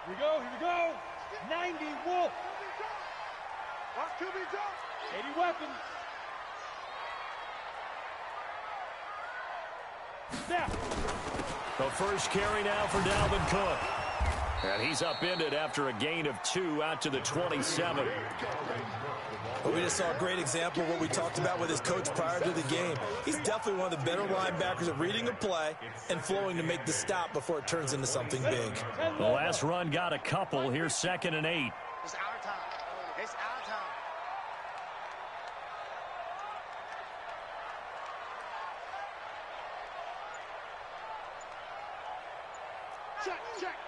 Here we go. 90 Wolf. Watch QB jump. 80 weapons. Snap. The first carry now for Dalvin Cook. And he's upended after a gain of 2 out to the 27. Well, we just saw a great example of what we talked about with his coach prior to the game. He's definitely one of the better linebackers at reading a play and flowing to make the stop before it turns into something big. The last run got a couple. Here's 2nd and 8. It's our time. It's our time.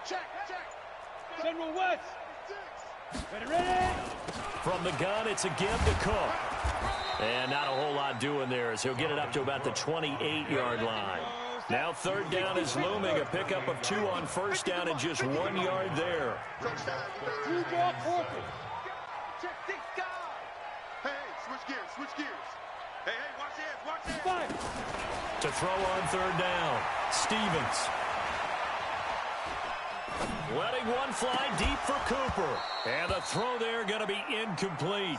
Check. General West. Ready. From the gun, it's a give to Cook. And not a whole lot doing there as he'll get it up to about the 28-yard line. Now 3rd down is looming. A pickup of 2 on 1st down and just 1 yard there. Two ball quarter. Hey, switch gears. Hey, watch this. Five. To throw on 3rd down, Stevens. Letting one fly deep for Cooper. And the throw there going to be incomplete.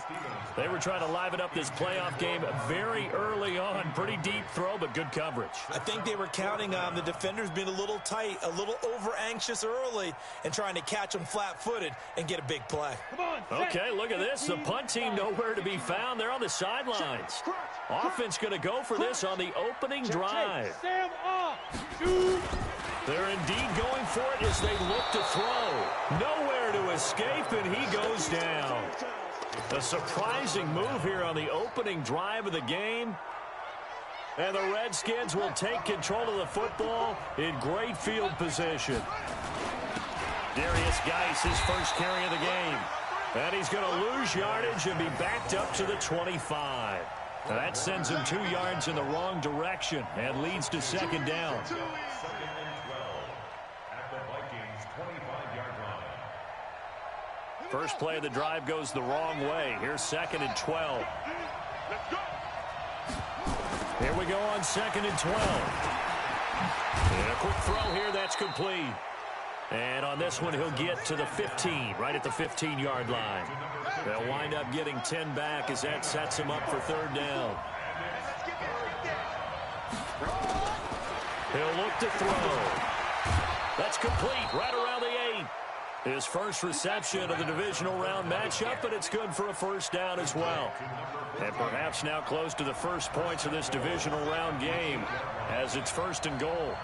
They were trying to liven up this playoff game very early on. Pretty deep throw, but good coverage. I think they were counting on the defenders being a little tight, a little over-anxious early, and trying to catch them flat-footed and get a big play. Come on. Okay, look at this. The punt team nowhere to be found. They're on the sidelines. Offense going to go for this on the opening drive. Sam off. Shoot. They're indeed going for it as they look to throw. Nowhere to escape, and he goes down. A surprising move here on the opening drive of the game. And the Redskins will take control of the football in great field position. Darius Geis, his first carry of the game. And he's going to lose yardage and be backed up to the 25. Now that sends him 2 yards in the wrong direction and leads to 2nd down. First play of the drive goes the wrong way. Here's 2nd and 12. Here we go on 2nd and 12. And a quick throw here, that's complete. And on this one, he'll get to the 15, right at the 15-yard line. They'll wind up getting 10 back as that sets him up for 3rd down. He'll look to throw. That's complete, right around the 8. His first reception of the divisional round matchup, but it's good for a 1st down as well. And perhaps now close to the first points of this divisional round game as it's 1st and goal.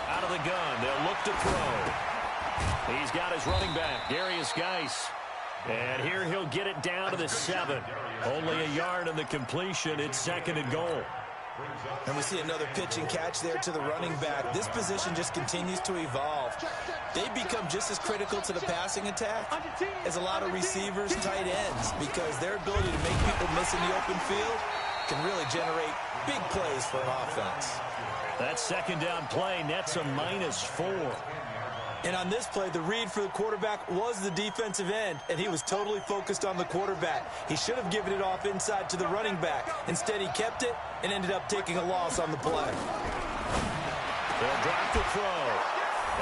Out of the gun, they'll look to throw. He's got his running back, Darius Geis. And here he'll get it down to the 7. Only a yard in the completion. It's 2nd and goal. And we see another pitch and catch there to the running back. This position just continues to evolve. They become just as critical to the passing attack as a lot of receivers, tight ends, because their ability to make people miss in the open field can really generate big plays for an offense. That 2nd down play nets a -4. And on this play, the read for the quarterback was the defensive end, and he was totally focused on the quarterback. He should have given it off inside to the running back. Instead, he kept it and ended up taking a loss on the play. They'll drop the throw.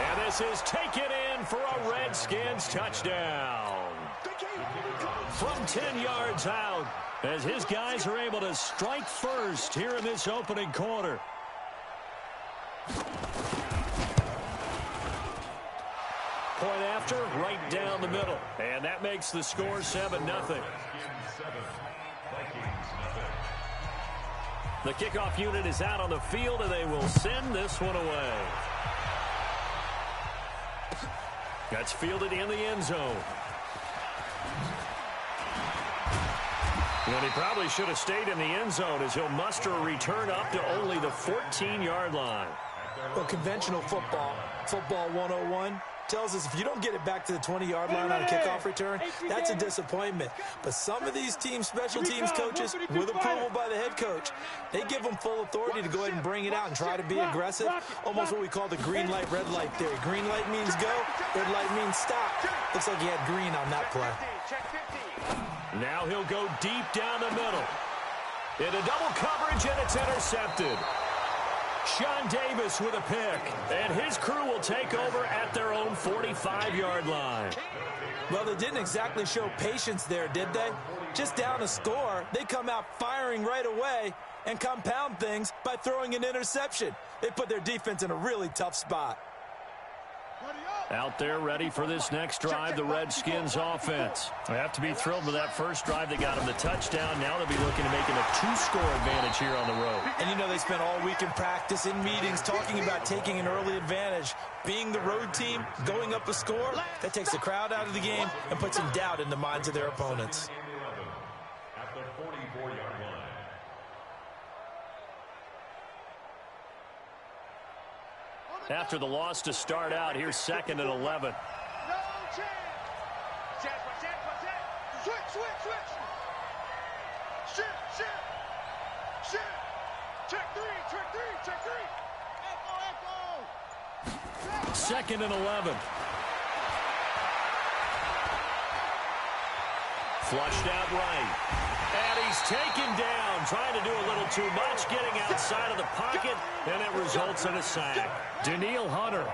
And this is taken in for a Redskins touchdown. From 10 yards out, as his guys are able to strike first here in this opening quarter. Point after, right down the middle. And that makes the score 7-0. The kickoff unit is out on the field, and they will send this one away. That's fielded in the end zone. And he probably should have stayed in the end zone as he'll muster a return up to only the 14-yard line. Well, conventional football 101, tells us if you don't get it back to the 20-yard line on a kickoff return, that's a disappointment. But some of these special teams coaches, with approval by the head coach, they give them full authority to go ahead and bring it out and try to be aggressive, almost what we call the green light, red light theory. Green light means go, red light means stop. Looks like he had green on that play. Now he'll go deep down the middle. Into double coverage, and it's intercepted. Sean Davis with a pick. And his crew will take over at their own 45-yard line. Well, they didn't exactly show patience there, did they? Just down a score, they come out firing right away and compound things by throwing an interception. They put their defense in a really tough spot. Out there ready for this next drive, the Redskins offense. They have to be thrilled with that first drive. They got them the touchdown. Now they'll be looking to make it a 2-score advantage here on the road. And you know, they spent all week in practice, in meetings, talking about taking an early advantage. Being the road team, going up a score, that takes the crowd out of the game and puts some doubt in the minds of their opponents. At the 44-yard line. After the loss to start out, here's 2nd and 11. No chance. Chance. Switch. Shift. Check three. Echo. 2nd and 11. Flushed out right. And he's taken down, trying to do a little too much, getting outside of the pocket, and it results in a sack. Danielle Hunter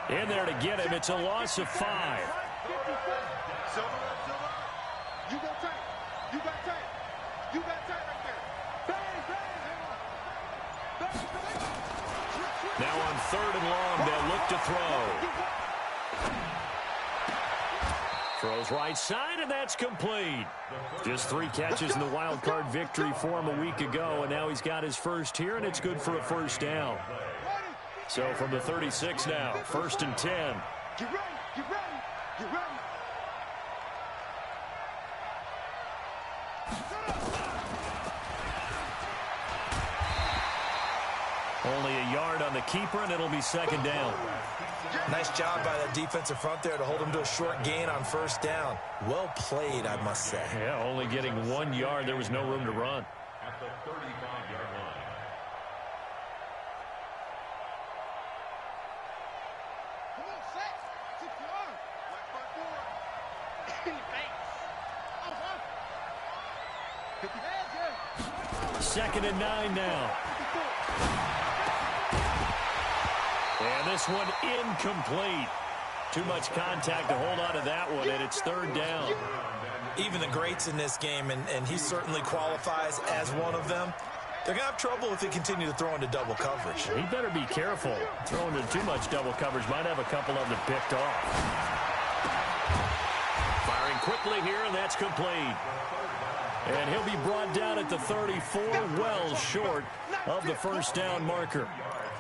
in there to get him. It's a loss of 5. Silver. You got tight right there. Bang. Now on 3rd and long, they'll look to throw. Throws right side, and that's complete. Just 3 catches in the wild card victory for him a week ago, and now he's got his first here, and it's good for a first down. So from the 36 now, 1st and 10. Get ready. Only a yard on the keeper, and it'll be 2nd down. Nice job by that defensive front there to hold them to a short gain on 1st down. Well played, I must say. Yeah, only getting 1 yard. There was no room to run. At the 35-yard line. Come on, set. 6 yards. Right forward. 2nd and 9 now. And this one incomplete. Too much contact to hold on to that one, and it's 3rd down. Even the greats in this game, and he certainly qualifies as one of them, they're going to have trouble if they continue to throw into double coverage. He better be careful. Throwing into too much double coverage might have a couple of them picked off. Firing quickly here, and that's complete. And he'll be brought down at the 34, well short of the 1st down marker.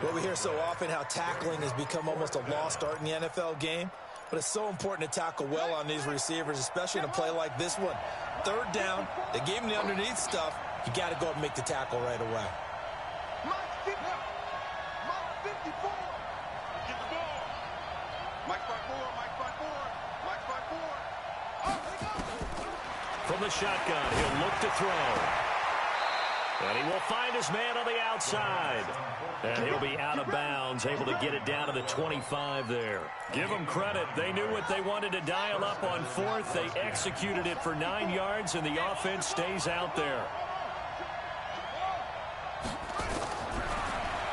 Well, we hear so often how tackling has become almost a lost art in the NFL game, but it's so important to tackle well on these receivers, especially in a play like this one. 3rd down, they gave him the underneath stuff. You got to go up and make the tackle right away. Mike 54. Get the ball. Mike 54. Oh, they go. From the shotgun, he'll look to throw. And he will find his man on the outside. And he'll be out of bounds, able to get it down to the 25 there. Give them credit. They knew what they wanted to dial up on 4th. They executed it for 9 yards, and the offense stays out there.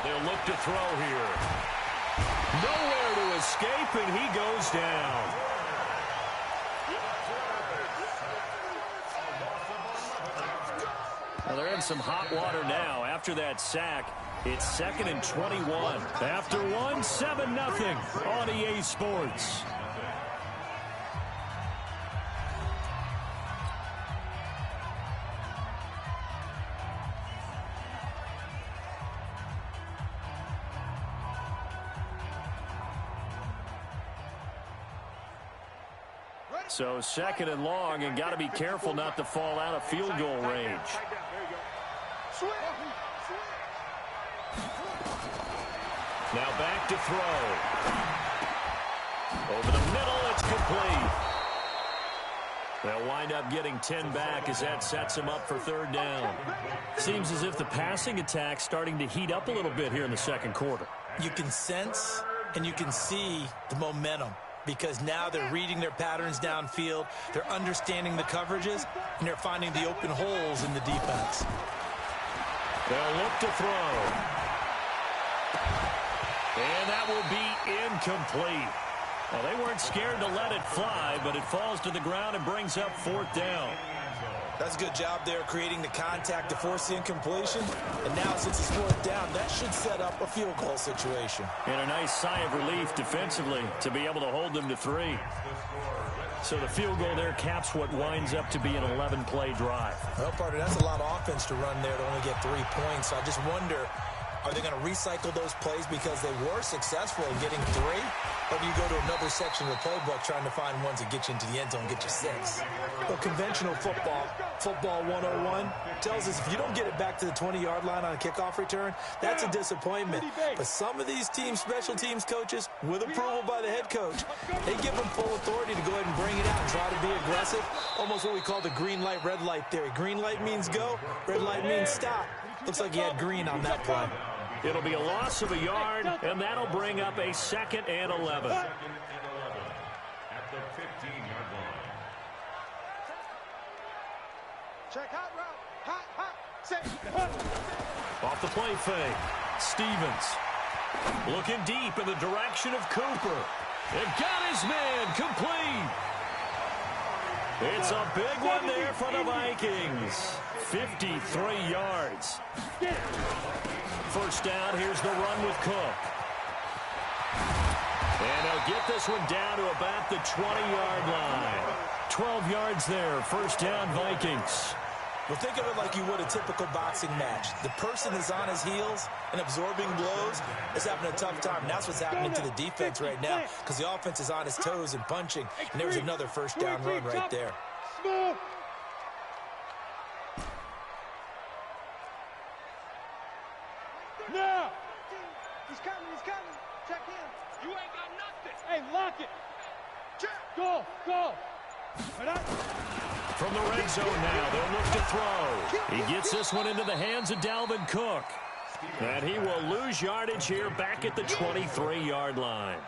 They'll look to throw here. Nowhere to escape, and he goes down. Well, they're in some hot water now. After that sack, it's 2nd and 21. After one, 7-0 on EA Sports. So 2nd and long, and got to be careful not to fall out of field goal range. Now back to throw. Over the middle, it's complete. They'll wind up getting 10 back as that sets them up for 3rd down. Seems as if the passing attack's starting to heat up a little bit here in the 2nd quarter. You can sense and you can see the momentum, because now they're reading their patterns downfield, they're understanding the coverages, and they're finding the open holes in the defense. They'll look to throw. And that will be incomplete. Well, they weren't scared to let it fly, but it falls to the ground and brings up 4th down. That's a good job there creating the contact to force the incompletion. And now since it's 4th down, that should set up a field goal situation. And a nice sigh of relief defensively to be able to hold them to 3. So the field goal there caps what winds up to be an 11-play drive. Well, partner, that's a lot of offense to run there to only get 3 points. So I just wonder, are they going to recycle those plays because they were successful in getting 3? Or do you go to another section of the playbook trying to find ones that get you into the end zone and get you 6? Well, conventional football 101, tells us if you don't get it back to the 20-yard line on a kickoff return, that's a disappointment. But some of these special teams coaches, with approval by the head coach, they give them full authority to go ahead and bring it out and try to be aggressive. Almost what we call the green light, red light theory. Green light means go, red light means stop. Looks like he had green on that play. It'll be a loss of a yard, and that'll bring up a 2nd and 11. At the 15-yard line. Check hot route. Hot. Set. Off the play fake. Stevens looking deep in the direction of Cooper. And got his man complete. It's a big one there for the Vikings. 53 yards. 1st down, here's the run with Cook. And he'll get this one down to about the 20-yard line. 12 yards there, 1st down Vikings. Well, think of it like you would a typical boxing match. The person is on his heels and absorbing blows is having a tough time. And that's what's happening to the defense right now because the offense is on his toes and punching. And there's another 1st down run right there. Now! He's coming. Check in. You ain't got nothing. Hey, lock it. Check. Go. From the red zone now, they'll look to throw. He gets this one into the hands of Dalvin Cook. And he will lose yardage here back at the 23-yard line.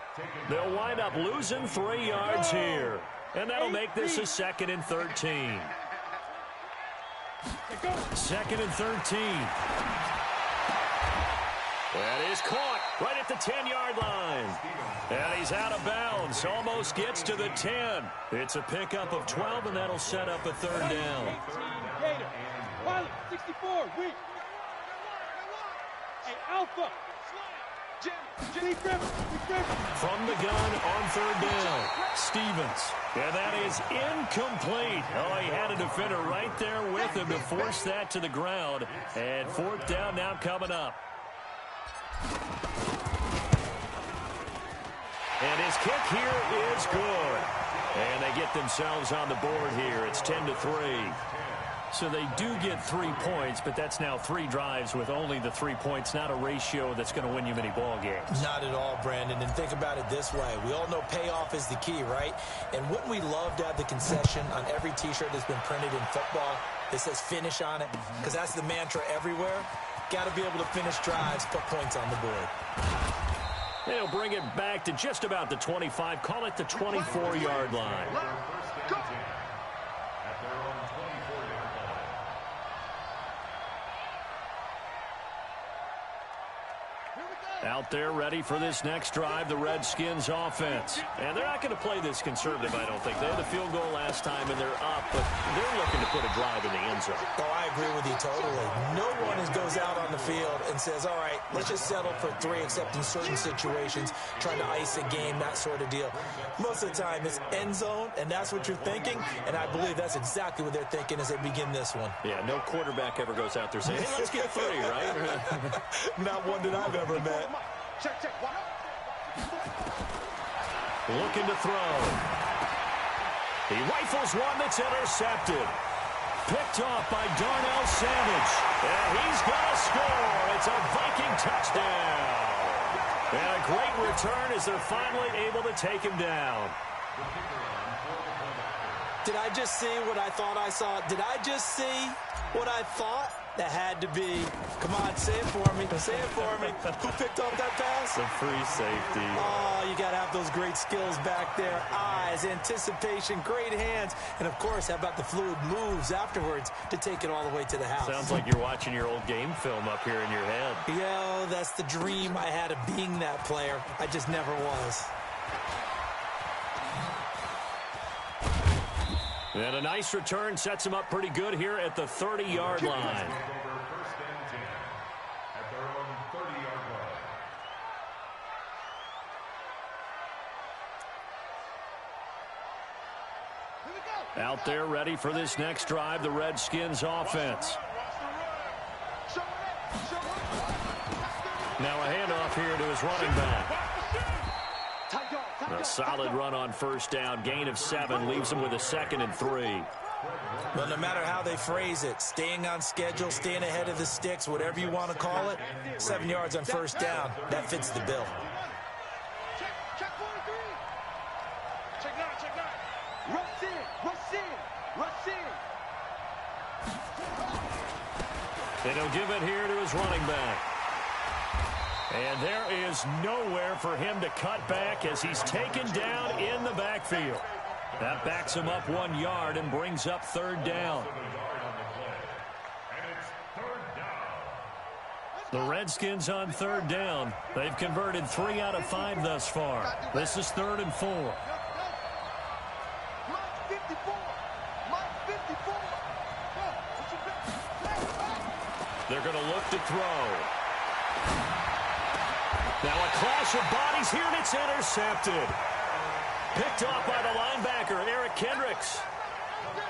They'll wind up losing 3 yards here. And that'll make this a 2nd and 13. 2nd and 13. That is caught right at the 10-yard line. And he's out of bounds. Almost gets to the 10. It's a pickup of 12, and that'll set up a 3rd down. Gator. Pilot, 64, weak. Hey, Alpha. From the gun on 3rd down, Stevens. And that is incomplete. Oh, he had a defender right there with him to force that to the ground. And 4th down now coming up. And his kick here is good. And they get themselves on the board here. It's 10-3. So they do get 3 points, but that's now 3 drives with only the 3 points, not a ratio that's going to win you many ball games. Not at all, Brandon. And think about it this way. We all know payoff is the key, right? And wouldn't we love to have the concession on every T-shirt that's been printed in football that says finish on it? Because that's the mantra everywhere. Got to be able to finish drives, put points on the board. They'll bring it back to just about the 25. Call it the 24-yard line. Out there ready for this next drive, the Redskins offense. And they're not going to play this conservative, I don't think. They had the field goal last time, and they're up, but they're looking to put a drive in the end zone. Oh, I agree with you totally. No one goes out on the field and says, all right, let's just settle for 3, except in certain situations, trying to ice a game, that sort of deal. Most of the time, it's end zone, and that's what you're thinking, and I believe that's exactly what they're thinking as they begin this one. Yeah, no quarterback ever goes out there saying, hey, let's get 3, right? Not one that I've ever met. Check. Looking to throw. He rifles one that's intercepted. Picked off by Darnell Savage. And he's going to score. It's a Viking touchdown. And a great return as they're finally able to take him down. Did I just see what I thought I saw? Did I just see what I thought? That had to be. Come on, say it for me. Say it for me. Who picked off that pass? The free safety. Oh, you got to have those great skills back there. Eyes, anticipation, great hands. And, of course, how about the fluid moves afterwards to take it all the way to the house? Sounds like you're watching your old game film up here in your head. Yeah, that's the dream I had of being that player. I just never was. And a nice return sets him up pretty good here at the 30-yard line. Out there ready for this next drive, the Redskins offense. Now a handoff here to his running back. A solid run on first down. Gain of 7 leaves him with a 2nd and 3. Well, no matter how they phrase it, staying on schedule, staying ahead of the sticks, whatever you want to call it, 7 yards on first down, that fits the bill. Check 43. Check 9, check 9. Rush in, rush in, rush in. And he'll give it here to his running back. And there is nowhere for him to cut back as he's taken down in the backfield. That backs him up 1 yard and brings up 3rd down. The Redskins on 3rd down. They've converted 3 out of 5 thus far. This is 3rd and 4. They're going to look to throw. Now a clash of bodies here, and it's intercepted. Picked off by the linebacker, Eric Kendricks.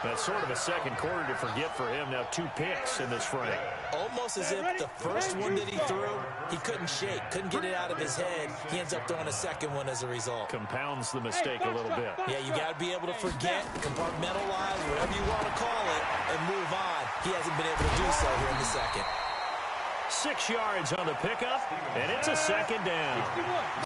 That's sort of a second quarter to forget for him. Now 2 picks in this frame. Almost as if the first one that he threw, he couldn't shake, couldn't get it out of his head. He ends up throwing a second one as a result. Compounds the mistake a little bit. Yeah, you got to be able to forget, compartmentalize, whatever you want to call it, and move on. He hasn't been able to do so here in the second. 6 yards on the pickup, and it's a 2nd down.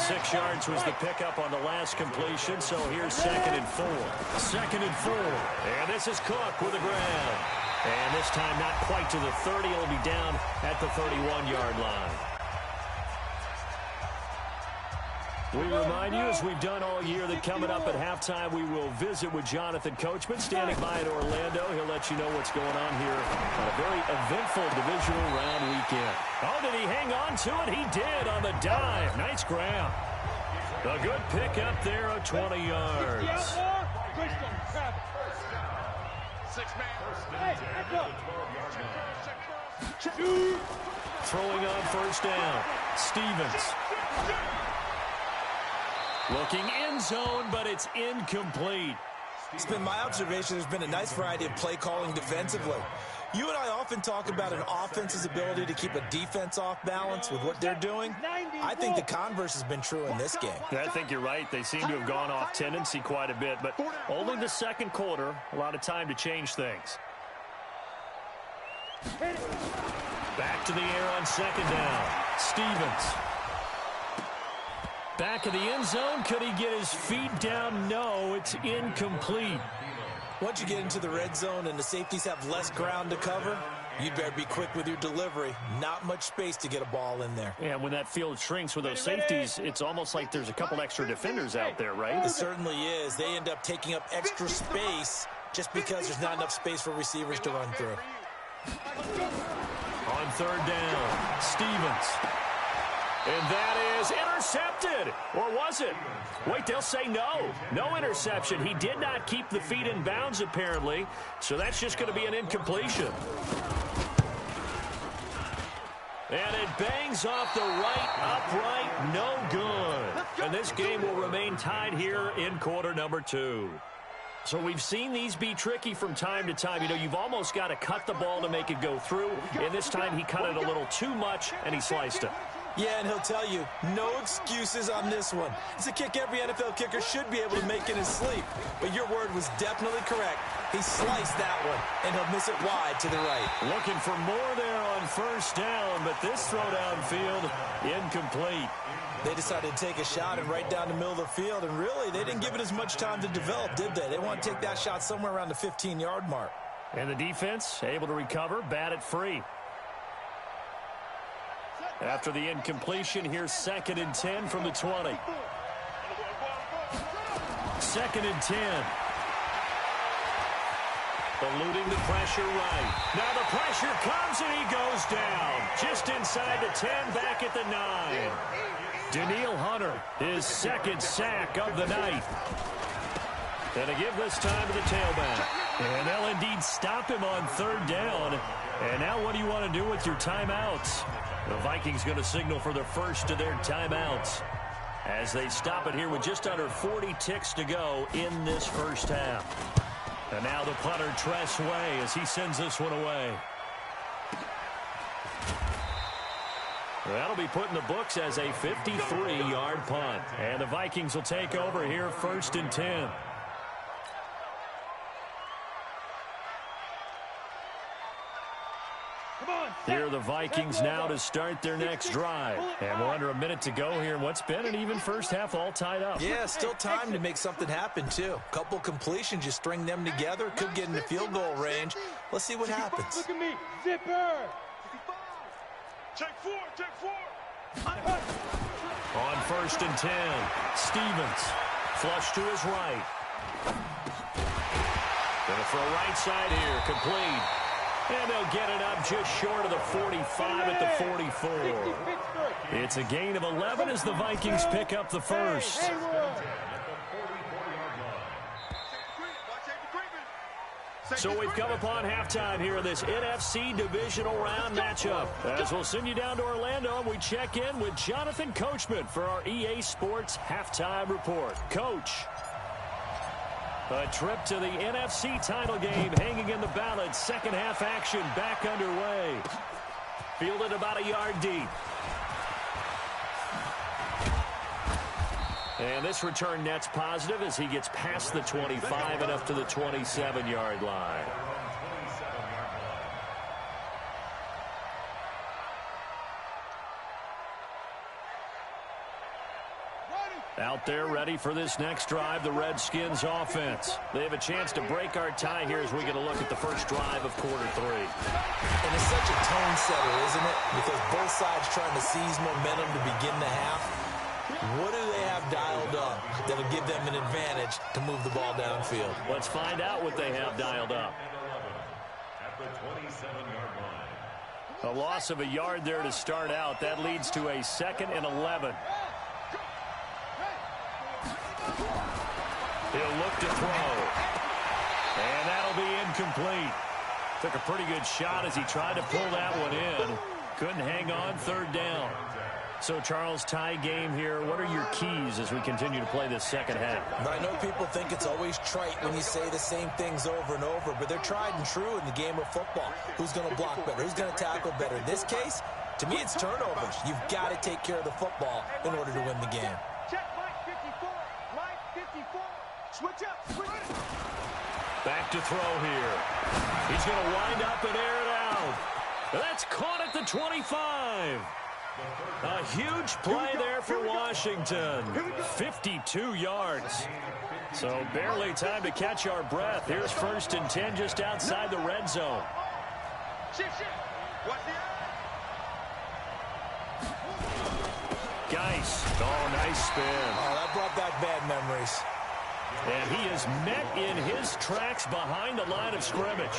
6 yards was the pickup on the last completion, so here's 2nd and 4. 2nd and 4, and this is Cook with a grab. And this time not quite to the 30. It'll be down at the 31-yard line. We remind you, as we've done all year, that coming up at halftime, we will visit with Jonathan Coachman, standing by in Orlando. He'll let you know what's going on here on a very eventful divisional round weekend. Oh, did he hang on to it? He did on the dive. Nice grab. A good pick up there of 20 yards. Throwing on first down. Stevens. Looking end zone, but it's incomplete. It's been my observation there's been a nice variety of play calling defensively. You and I often talk about an offense's ability to keep a defense off balance with what they're doing. I think the converse has been true in this game. I think you're right. They seem to have gone off tendency quite a bit, but only the second quarter, a lot of time to change things. Back to the air on 2nd down. Stevens. Back of the end zone. Could he get his feet down? No, it's incomplete. Once you get into the red zone and the safeties have less ground to cover, you'd better be quick with your delivery. Not much space to get a ball in there. Yeah, when that field shrinks with those safeties, it's almost like there's a couple extra defenders out there, right? It certainly is. They end up taking up extra space just because there's not enough space for receivers to run through. On 3rd down, Stevens. And that is intercepted. Or was it? Wait, they'll say no. No interception. He did not keep the feet in bounds, apparently. So that's just going to be an incompletion. And it bangs off the right upright. No good. And this game will remain tied here in quarter number 2. So we've seen these be tricky from time to time. You know, you've almost got to cut the ball to make it go through. And this time he cut it a little too much, and he sliced it. Yeah, and he'll tell you, no excuses on this one. It's a kick every NFL kicker should be able to make in his sleep. But your word was definitely correct. He sliced that one, and he'll miss it wide to the right. Looking for more there on first down, but this throw downfield, incomplete. They decided to take a shot and right down the middle of the field, and really, they didn't give it as much time to develop, did they? They want to take that shot somewhere around the 15-yard mark. And the defense able to recover, bat it free. After the incompletion, here's 2nd and 10 from the 20. 2nd and 10. Eluding the pressure right. Now the pressure comes and he goes down. Just inside the 10, back at the 9. Danielle Hunter, his second sack of the night. And to give this time to the tailback. And they'll indeed stop him on third down. And now what do you want to do with your timeouts? The Vikings going to signal for the first of their timeouts as they stop it here with just under 40 ticks to go in this first half. And now the punter, Tress Way, as he sends this one away. That'll be put in the books as a 53-yard punt. And the Vikings will take over here first and 10. Here are the Vikings now to start their next drive. And we're under a minute to go here in what's been an even first half, all tied up. Yeah, still time to make something happen, too. Couple completions, you string them together, could get into field goal range. Let's see what happens. Look at me, zipper. Check four. On first and 10, Stevens, flush to his right. Going for a right side here, complete. And they'll get it up just short of the 45 at the 44. It's a gain of 11 as the Vikings pick up the first. So we've come upon halftime here in this NFC divisional round matchup. As we'll send you down to Orlando, and we check in with Jonathan Coachman for our EA Sports halftime report. Coach. A trip to the NFC title game hanging in the balance. Second half action back underway. Fielded about a yard deep. And this return net's positive as he gets past the 25 and up to the 27-yard line. Out there ready for this next drive, the Redskins offense. They have a chance to break our tie here as we get a look at the first drive of quarter 3. And it's such a tone setter, isn't it? Because both sides trying to seize momentum to begin the half. What do they have dialed up that'll give them an advantage to move the ball downfield? Let's find out what they have dialed up. At the 27-yard line. A loss of a yard there to start out. That leads to a 2nd and 11. He'll look to throw. And that'll be incomplete. Took a pretty good shot as he tried to pull that one in. Couldn't hang on, third down. So, Charles, tie game here. What are your keys as we continue to play this second half? I know people think it's always trite when you say the same things over and over, but they're tried and true in the game of football. Who's going to block better? Who's going to tackle better? In this case, to me, it's turnovers. You've got to take care of the football in order to win the game. Check Mike 54. Mike 54. Switch up. Back to throw here. He's going to wind up and air it out. That's caught at the 25. A huge play there for Washington. 52 yards. So barely time to catch our breath. Here's first and 10 just outside the red zone. Geis. Oh, nice spin. Oh, that brought back bad memories. And he is met in his tracks behind the line of scrimmage.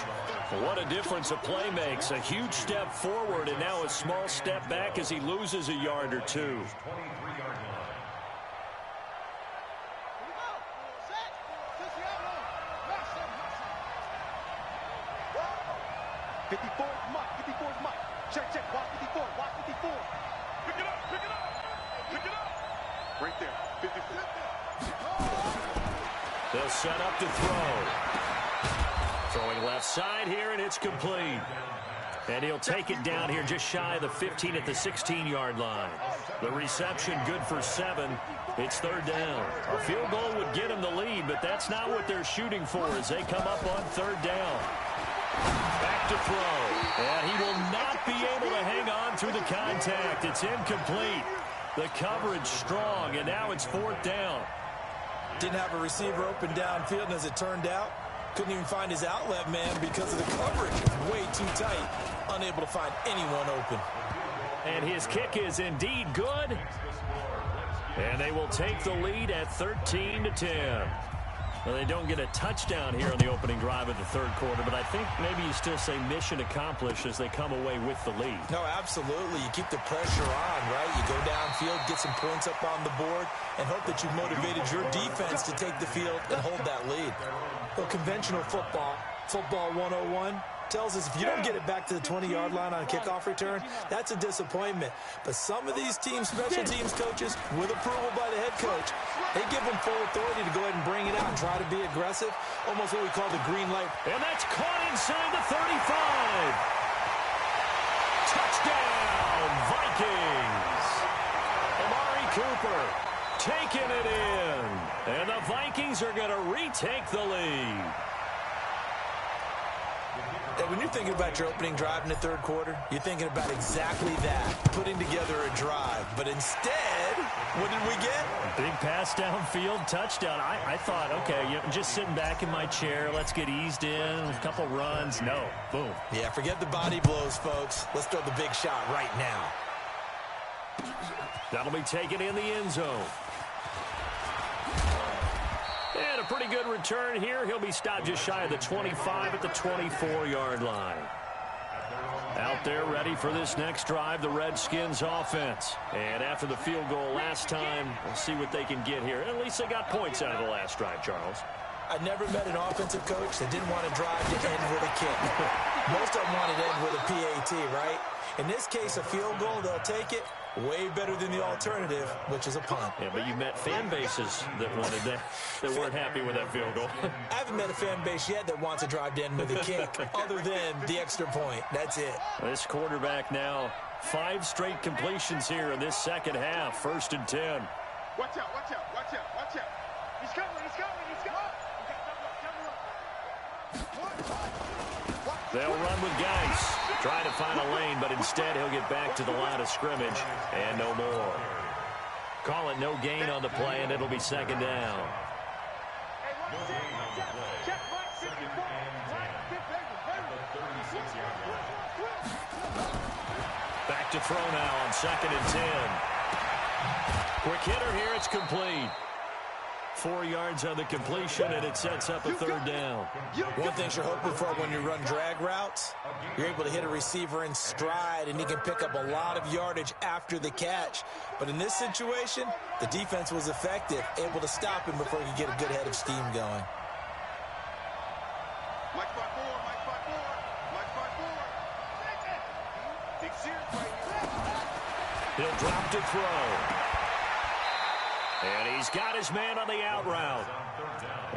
What a difference a play makes. A huge step forward and now a small step back as he loses a yard or two. 54 is Mike. 54 is Mike. Check. Watch 54. Watch 54. Pick it up. Right there. 54. They'll set up to throw. Throwing left side here, and it's complete. And he'll take it down here just shy of the 15 at the 16-yard line. The reception good for 7. It's third down. A field goal would get him the lead, but that's not what they're shooting for as they come up on third down. Back to throw. And he will not be able to hang on through the contact. It's incomplete. The coverage strong, and now it's fourth down. Didn't have a receiver open downfield, and as it turned out, couldn't even find his outlet man because of the coverage. Way too tight. Unable to find anyone open. And his kick is indeed good. And they will take the lead at 13-10. Well, they don't get a touchdown here on the opening drive of the third quarter, but I think maybe you still say mission accomplished as they come away with the lead. No, absolutely. You keep the pressure on, right? You go downfield, get some points up on the board, and hope that you've motivated your defense to take the field and hold that lead. Well, conventional football 101, tells us if you don't get it back to the 20-yard line on a kickoff return, that's a disappointment. But some of these special teams coaches, with approval by the head coach, they give them full authority to go ahead and bring it out and try to be aggressive, almost what we call the green light. And that's caught inside the 35. Touchdown, Vikings. Amari Cooper taking it in. And the Vikings are going to retake the lead. When you're thinking about your opening drive in the third quarter, you're thinking about exactly that, putting together a drive. But instead, what did we get? A big pass downfield, touchdown. I thought, okay, just sitting back in my chair, let's get eased in, a couple runs. No, boom. Yeah, forget the body blows, folks. Let's throw the big shot right now. That'll be taken in the end zone. And a pretty good return here. He'll be stopped just shy of the 25 at the 24-yard line. Out there ready for this next drive, the Redskins offense. And after the field goal last time, we'll see what they can get here. At least they got points out of the last drive, Charles. I never met an offensive coach that didn't want to drive to end with a kick. Most of them wanted to end with a PAT, right? In this case, a field goal, they'll take it. Way better than the alternative, which is a punt. Yeah, but you met fan bases that wanted that weren't happy with that field goal. I haven't met a fan base yet that wants to drive to end with a kick, other than the extra point. That's it. This quarterback now, 5 straight completions here in this second half. 1st and 10. Watch out, watch out, watch out, watch out. He's coming, he's coming, he's coming. They'll run with Geis. Trying to find a lane, but instead he'll get back to the line of scrimmage and no more. Call it no gain on the play, and it'll be second down. Back to throw now on 2nd and 10. Quick hitter here, it's complete. 4 yards on the completion, and it sets up a 3rd down. One thing you're hoping for when you run drag routes, you're able to hit a receiver in stride, and he can pick up a lot of yardage after the catch. But in this situation, the defense was effective, able to stop him before he could get a good head of steam going. Mike 5-4, Mike 5-4, Mike 5-4. Big series right here. He'll drop to throw. And he's got his man on the out route.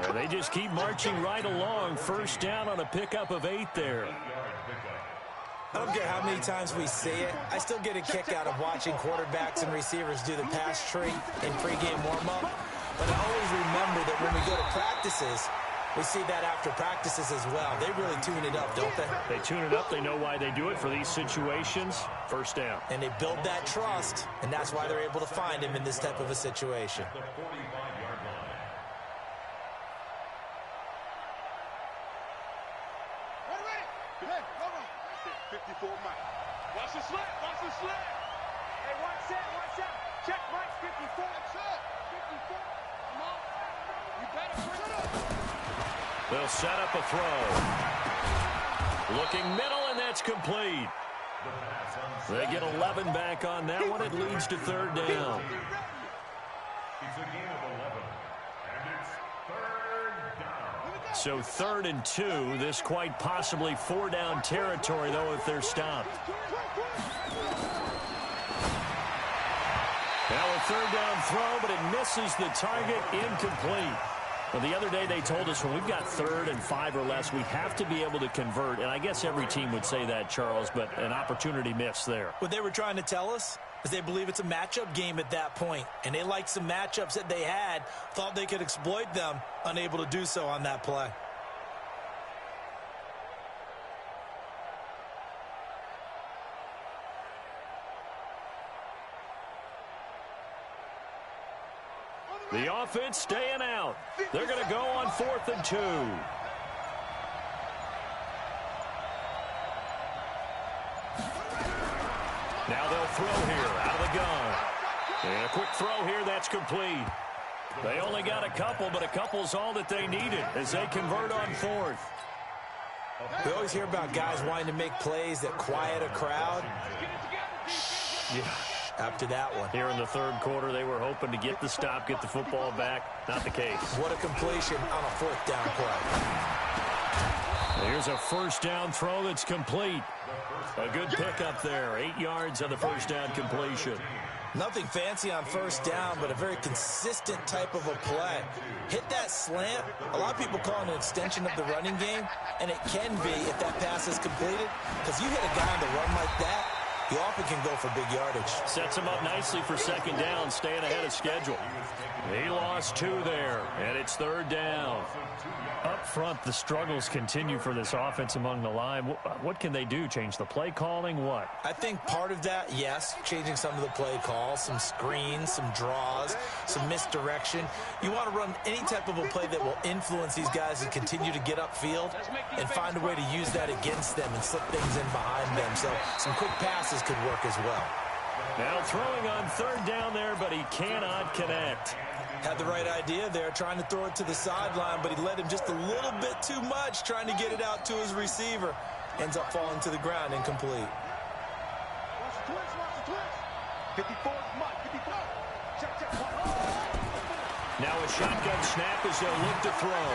And they just keep marching right along. 1st down on a pickup of 8 there. I don't care how many times we see it. I still get a kick out of watching quarterbacks and receivers do the pass tree in pregame warm-up. But I always remember that when we go to practices, we see that after practices as well. They really tune it up, don't they? They tune it up. They know why they do it for these situations. 1st down. And they build that trust, and that's why they're able to find him in this type of a situation. The 45-yard line. Hey, come on. 54 Mike. Watch the slip, watch the slip. Hey, watch that. Check Mike, 54. 54. Come on. You better bring it up. They'll set up a throw. Looking middle, and that's complete. They get 11 back on that one. It leads to 3rd down. It's a game of 11, and it's 3rd down. So 3rd and 2. This quite possibly 4-down territory, though, if they're stopped. Now a 3rd down throw, but it misses the target, incomplete. Well, the other day they told us when we've got 3rd and 5 or less, we have to be able to convert. And I guess every team would say that, Charles, but an opportunity missed there. What they were trying to tell us is they believe it's a matchup game at that point. And they liked some matchups that they had, thought they could exploit them, unable to do so on that play. The offense staying out. They're going to go on 4th and 2. Now they'll throw here out of the gun. And a quick throw here, that's complete. They only got a couple, but a couple's all that they needed as they convert on fourth. We always hear about guys wanting to make plays that quiet a crowd. Yeah. After that one. Here in the third quarter, they were hoping to get the stop, get the football back. Not the case. What a completion on a fourth down play. Here's a first down throw that's complete. A good pickup there. 8 yards on the first down completion. Nothing fancy on first down, but a very consistent type of a play. Hit that slant. A lot of people call it an extension of the running game, and it can be if that pass is completed, because you hit a guy on the run like that, he often can go for big yardage. Sets him up nicely for second down, staying ahead of schedule. He lost 2 there, and it's third down. Up front, the struggles continue for this offense among the line. What can they do? Change the play calling? What? I think part of that, yes, changing some of the play calls, some screens, some draws, some misdirection. You want to run any type of a play that will influence these guys to continue to get upfield and find a way to use that against them and slip things in behind them. So some quick passes could work as well. Now throwing on third down there, but he cannot connect. Had the right idea there, trying to throw it to the sideline, but he let him just a little bit too much, trying to get it out to his receiver. Ends up falling to the ground, incomplete. Watch the twist, watch the twist. 54, Mike, 54. Check. Now a shotgun snap as they'll look to throw.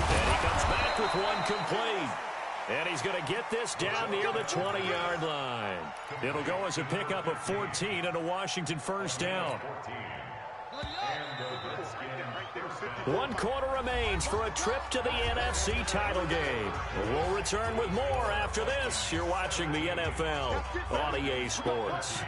And he comes back with one complete. And he's going to get this down near the 20-yard line. It'll go as a pickup of 14 and a Washington first down. 1 quarter remains for a trip to the NFC title game. We'll return with more after this. You're watching the NFL on EA Sports.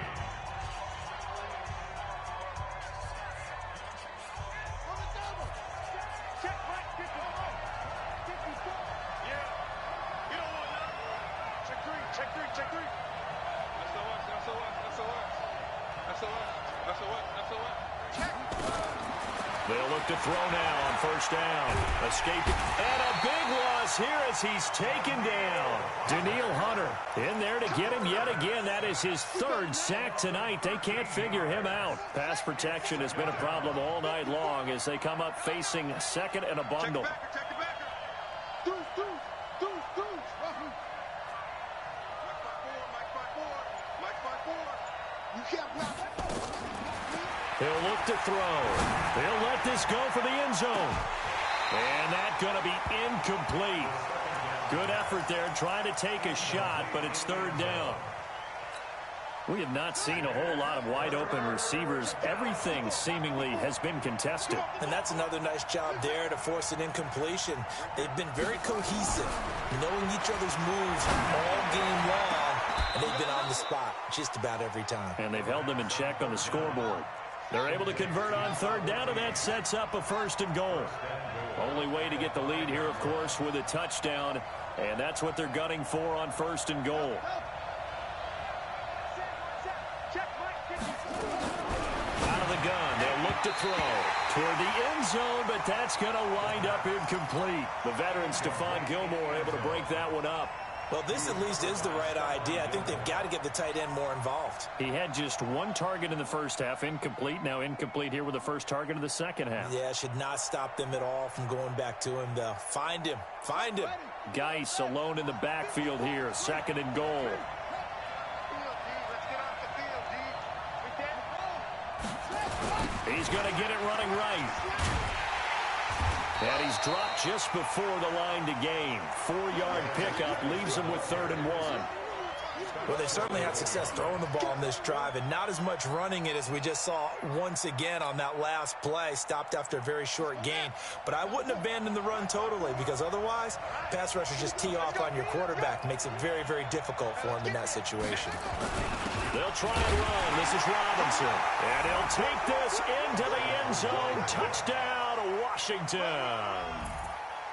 They'll look to throw now on first down. Escaping. And a big loss here as he's taken down. Danielle Hunter in there to get him yet again. That is his 3rd sack tonight. They can't figure him out. Pass protection has been a problem all night long as they come up facing second and a bundle. Check the backer. Mike 5-4. You can't block. He'll look to throw. He'll let this go for the end zone. And that's going to be incomplete. Good effort there trying to take a shot, but it's third down. We have not seen a whole lot of wide open receivers. Everything seemingly has been contested. And that's another nice job there to force an incompletion. They've been very cohesive, knowing each other's moves all game long, and they've been on the spot just about every time. And they've held them in check on the scoreboard. They're able to convert on third down, and that sets up a 1st and goal. Only way to get the lead here, of course, with a touchdown, and that's what they're gunning for on 1st and goal. Out of the gun, they'll look to throw toward the end zone, but that's going to wind up incomplete. The veteran Stephon Gilmore able to break that one up. Well, this at least is the right idea. I think they've got to get the tight end more involved. He had just 1 target in the first half, incomplete. Now incomplete here with the first target of the second half. Yeah, should not stop them at all from going back to him, though. Find him. Find him. Geis alone in the backfield here, 2nd and goal. He's going to get it running right. And he's dropped just before the line to gain. 4-yard pickup leaves him with 3rd and 1. Well, they certainly had success throwing the ball in this drive and not as much running it as we just saw once again on that last play. Stopped after a very short gain. But I wouldn't abandon the run totally because otherwise, pass rushers just tee off on your quarterback. Makes it very, very difficult for him in that situation. They'll try and run. This is Robinson. And he'll take this into the end zone. Touchdown, Washington.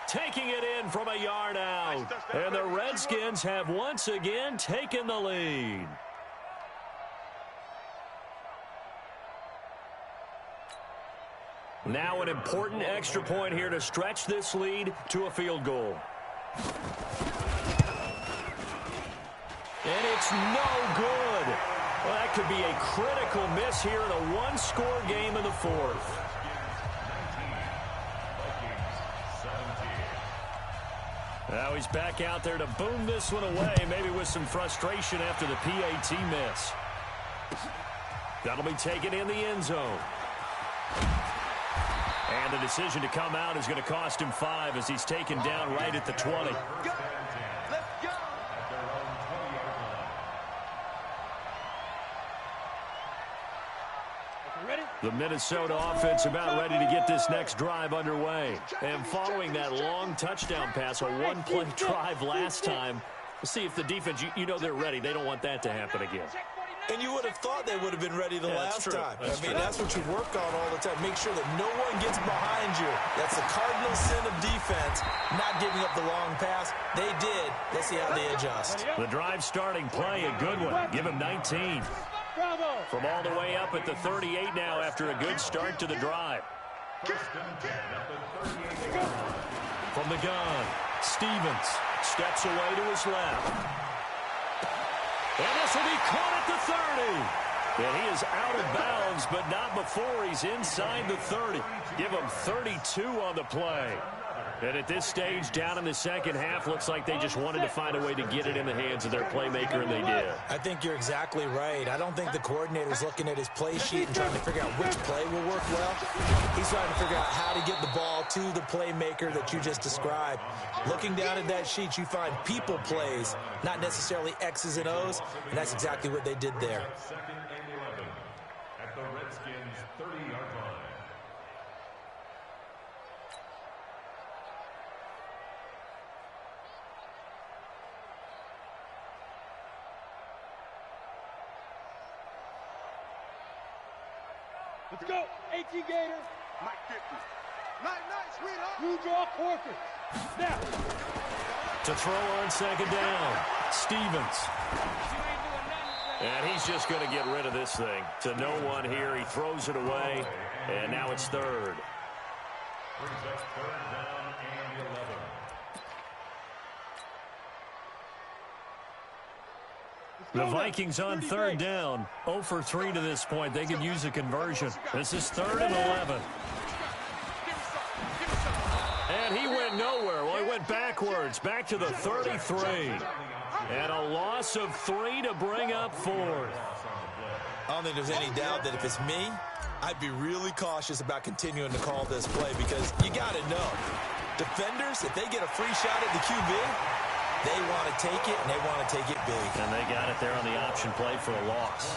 Taking it in from a yard out. And the Redskins have once again taken the lead. Now an important extra point here to stretch this lead to a field goal. And it's no good. Well, that could be a critical miss here in a 1-score game in the 4th. Now he's back out there to boom this one away, maybe with some frustration after the PAT miss. That'll be taken in the end zone. And the decision to come out is going to cost him 5 as he's taken down right at the 20. The Minnesota offense about ready to get this next drive underway. And following that long touchdown pass, a one-play drive last time, we'll see if the defense, you know they're ready. They don't want that to happen again. And you would have thought they would have been ready the last time. That's what you work on all the time. Make sure that no one gets behind you. That's the cardinal sin of defense, not giving up the long pass. They did. Let's see how they adjust. The drive starting play, a good one. Give him 19. From all the way up at the 38 now after a good start to the drive. From the gun, Stevens steps away to his left. And this will be caught at the 30. And he is out of bounds, but not before he's inside the 30. Give him 32 on the play. And at this stage, down in the second half, looks like they just wanted to find a way to get it in the hands of their playmaker, and they did. I think you're exactly right. I don't think the coordinator's looking at his play sheet and trying to figure out which play will work well. He's trying to figure out how to get the ball to the playmaker that you just described. Looking down at that sheet, you find people plays, not necessarily X's and O's, and that's exactly what they did there. Second and 11 at the Redskins' 30-yard line. Let's go, AT Gator. Mike 50. Night, sweetheart. You draw Corker. Now. To throw on second down, Stevens. And he's just going to get rid of this thing. To no one here, he throws it away, and now it's third. Brings up third down and 11. The Vikings on third down, 0 for 3 to this point. They could use a conversion. This is third and 11. And he went nowhere. Well, he went backwards, back to the 33. And a loss of 3 to bring up fourth. I don't think there's any doubt that if it's me, I'd be really cautious about continuing to call this play because you got to know, defenders, if they get a free shot at the QB, they want to take it, and they want to take it big. And they got it there on the option play for a loss.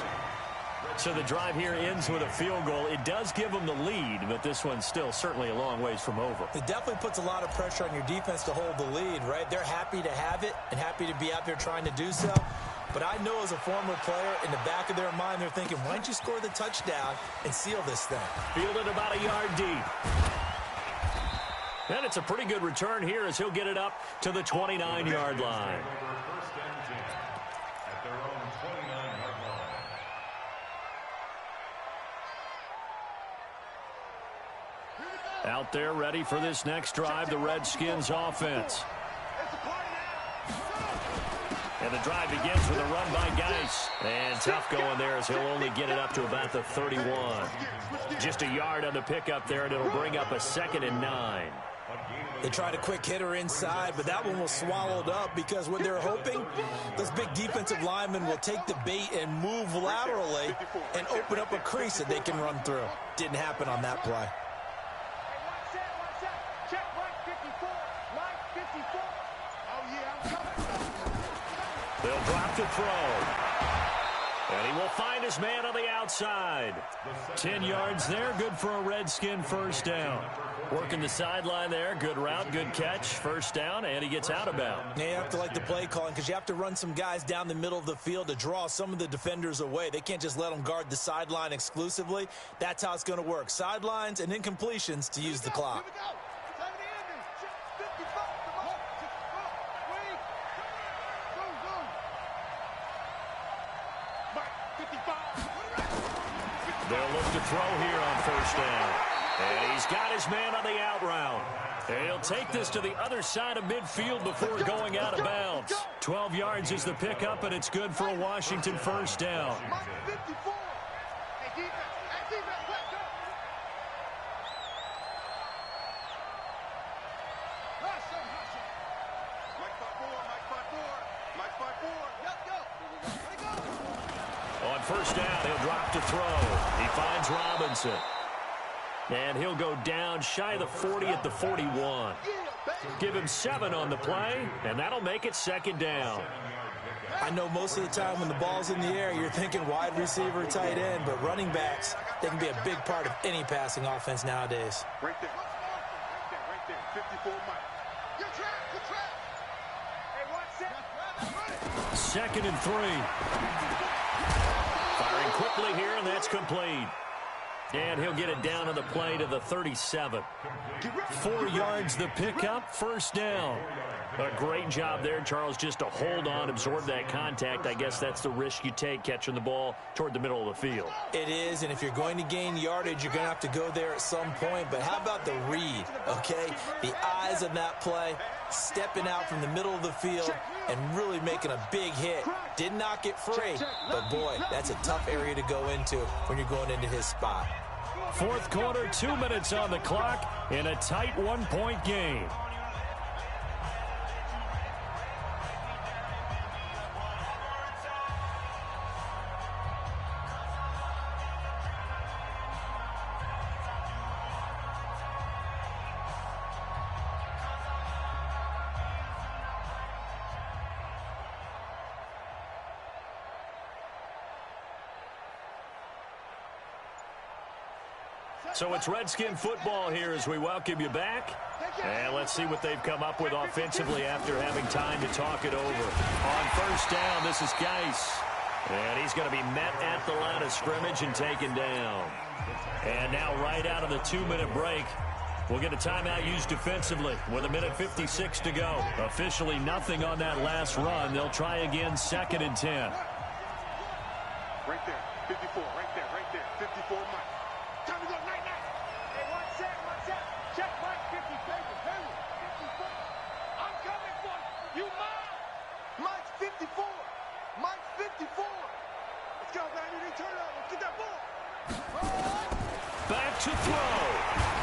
So the drive here ends with a field goal. It does give them the lead, but this one's still certainly a long ways from over. It definitely puts a lot of pressure on your defense to hold the lead, right? They're happy to have it and happy to be out there trying to do so. But I know as a former player, in the back of their mind, they're thinking, why don't you score the touchdown and seal this thing? Fielded about a yard deep. And it's a pretty good return here as he'll get it up to the 29-yard line. First and 10 at their own 29-yard line. Out there ready for this next drive, the Redskins offense. And the drive begins with a run by Geis. And tough going there as he'll only get it up to about the 31. Just a yard on the pickup there, and it'll bring up a 2nd and 9. They tried a quick hitter inside, but that one was swallowed up because what they're hoping, those big defensive linemen will take the bait and move laterally and open up a crease that they can run through. Didn't happen on that play. Check Mike 54. Mike 54. Oh, yeah, I'm coming. They'll drop to throw. And he will find his man on the outside. 10 yards there, good for a Redskin first down. Working the sideline there, good route, good catch, first down, and he gets out of bounds. You have to like the play calling because you have to run some guys down the middle of the field to draw some of the defenders away. They can't just let them guard the sideline exclusively. That's how it's going to work. Sidelines and incompletions to use the clock. They'll look to throw here on first down. And he's got his man on the out route. And he'll take this to the other side of midfield before going out of bounds. 12 yards is the pickup, and it's good for a Washington first down. On first down, he'll drop to throw. He finds Robinson. And he'll go down shy of the 40 at the 41. Give him 7 on the play, and that'll make it second down. I know most of the time when the ball's in the air, you're thinking wide receiver, tight end, but running backs, they can be a big part of any passing offense nowadays. Right there. Right there. 54 Mike. Good trap. Hey, 1 set. Second and 3. Firing quickly here, and that's complete. And he'll get it down on the play to the 37. 4 yards the pickup, first down. A great job there, Charles, just to hold on, absorb that contact. I guess that's the risk you take catching the ball toward the middle of the field. It is, and if you're going to gain yardage, you're going to have to go there at some point. But how about the read, okay? The eyes of that play, stepping out from the middle of the field and really making a big hit. Did not get free, but boy, that's a tough area to go into when you're going into his spot. Fourth quarter, 2 minutes on the clock in a tight 1-point game. So it's Redskin football here as we welcome you back. And let's see what they've come up with offensively after having time to talk it over. On first down, this is Geis. And he's going to be met at the line of scrimmage and taken down. And now right out of the 2-minute break, we'll get a timeout used defensively with 1:56 to go. Officially nothing on that last run. They'll try again, 2nd and 10. Right there. 54. Right there. 54 Mike. Time to go. Night. Hey, 1 set. Check Mike 54. 54. I'm coming for you. You mine. Mike's 54. Mike's 54. Let's go, man. You didn't turn up. Let's get that ball. Back to throw.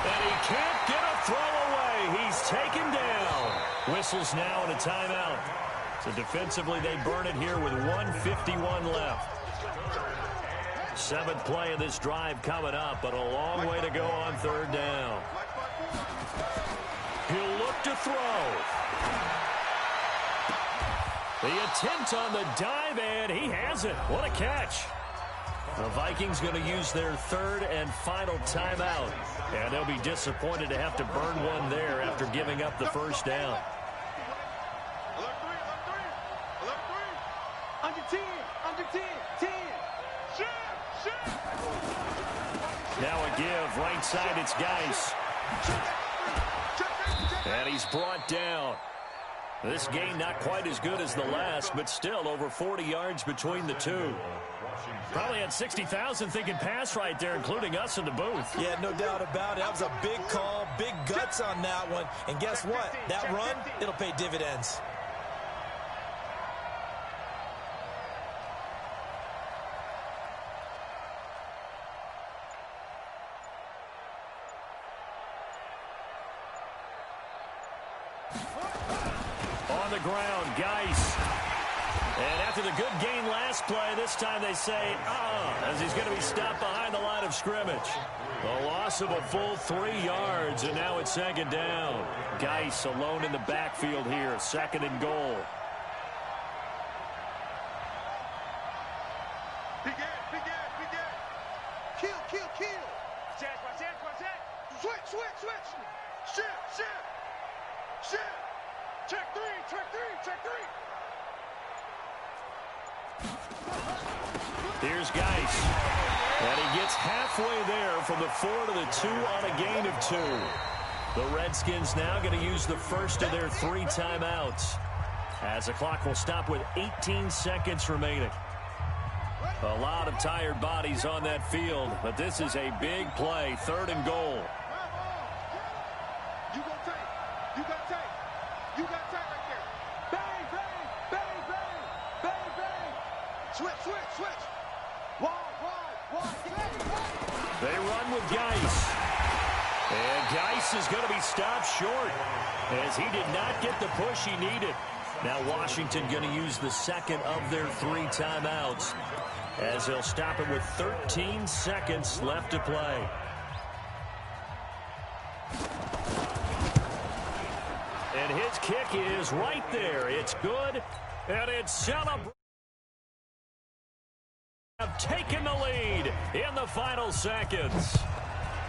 And he can't get a throw away. He's taken down. Whistles now and a timeout. So defensively, they burn it here with 1:51 left. 7th play of this drive coming up, but a long way to go on 3rd down. He'll look to throw. The attempt on the dive, and he has it. What a catch. The Vikings going to use their 3rd and final timeout, and they'll be disappointed to have to burn one there after giving up the first down. Under 10. 10. Now a give, right side, it's Geis. And he's brought down. This game not quite as good as the last, but still over 40 yards between the two. Probably had 60,000 thinking pass right there, including us in the booth. Yeah, no doubt about it. That was a big call, big guts on that one. And guess what? That run, it'll pay dividends. On the ground, Geis. And after the good gain last play, this time they say, as he's going to be stopped behind the line of scrimmage. A loss of a full 3 yards, and now it's 2nd down. Geis alone in the backfield here, 2nd and goal. Big end. Kill. Watch that. Switch. Shift. Check three. Here's Geis. And he gets halfway there from the 4 to the 2 on a gain of 2. The Redskins now going to use the first of their 3 timeouts, as the clock will stop with 18 seconds remaining. A lot of tired bodies on that field, but this is a big play, 3rd and goal. You got tape right there. Bang. Switch. Wide. They run with Geis. And Geis is going to be stopped short, as he did not get the push he needed. Now Washington going to use the second of their 3 timeouts as they'll stop it with 13 seconds left to play. And his kick is right there. It's good, and it's celebrated. Have taken the lead in the final seconds.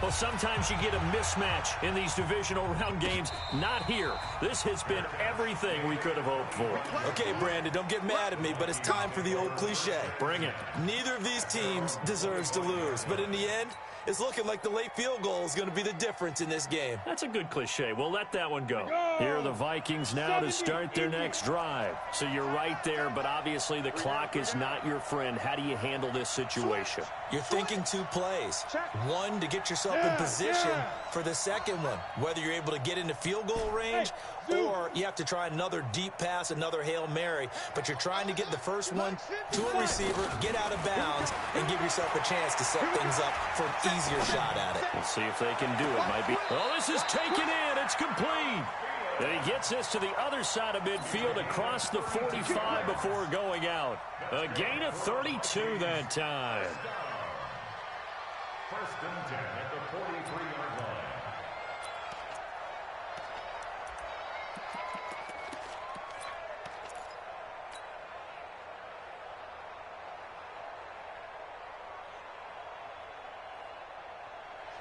Well, sometimes you get a mismatch in these divisional round games. Not here. This has been everything we could have hoped for. Okay, Brandon, don't get mad at me, but it's time for the old cliche. Bring it. Neither of these teams deserves to lose, but in the end, it's looking like the late field goal is going to be the difference in this game. That's a good cliche. We'll let that one go. Here are the Vikings now to start their next drive. So you're right there, but obviously the clock is not your friend. How do you handle this situation? You're thinking 2 plays. One, to get yourself in position for the second one, whether you're able to get into field goal range or you have to try another deep pass, another Hail Mary, but you're trying to get the first one to a receiver, get out of bounds, and give yourself a chance to set things up for an easier shot at it. We'll see if they can do it. Might be. Oh, this is taken in. It's complete. And he gets this to the other side of midfield across the 45 before going out. A gain of 32 that time. First and 10 at the 43-yard line.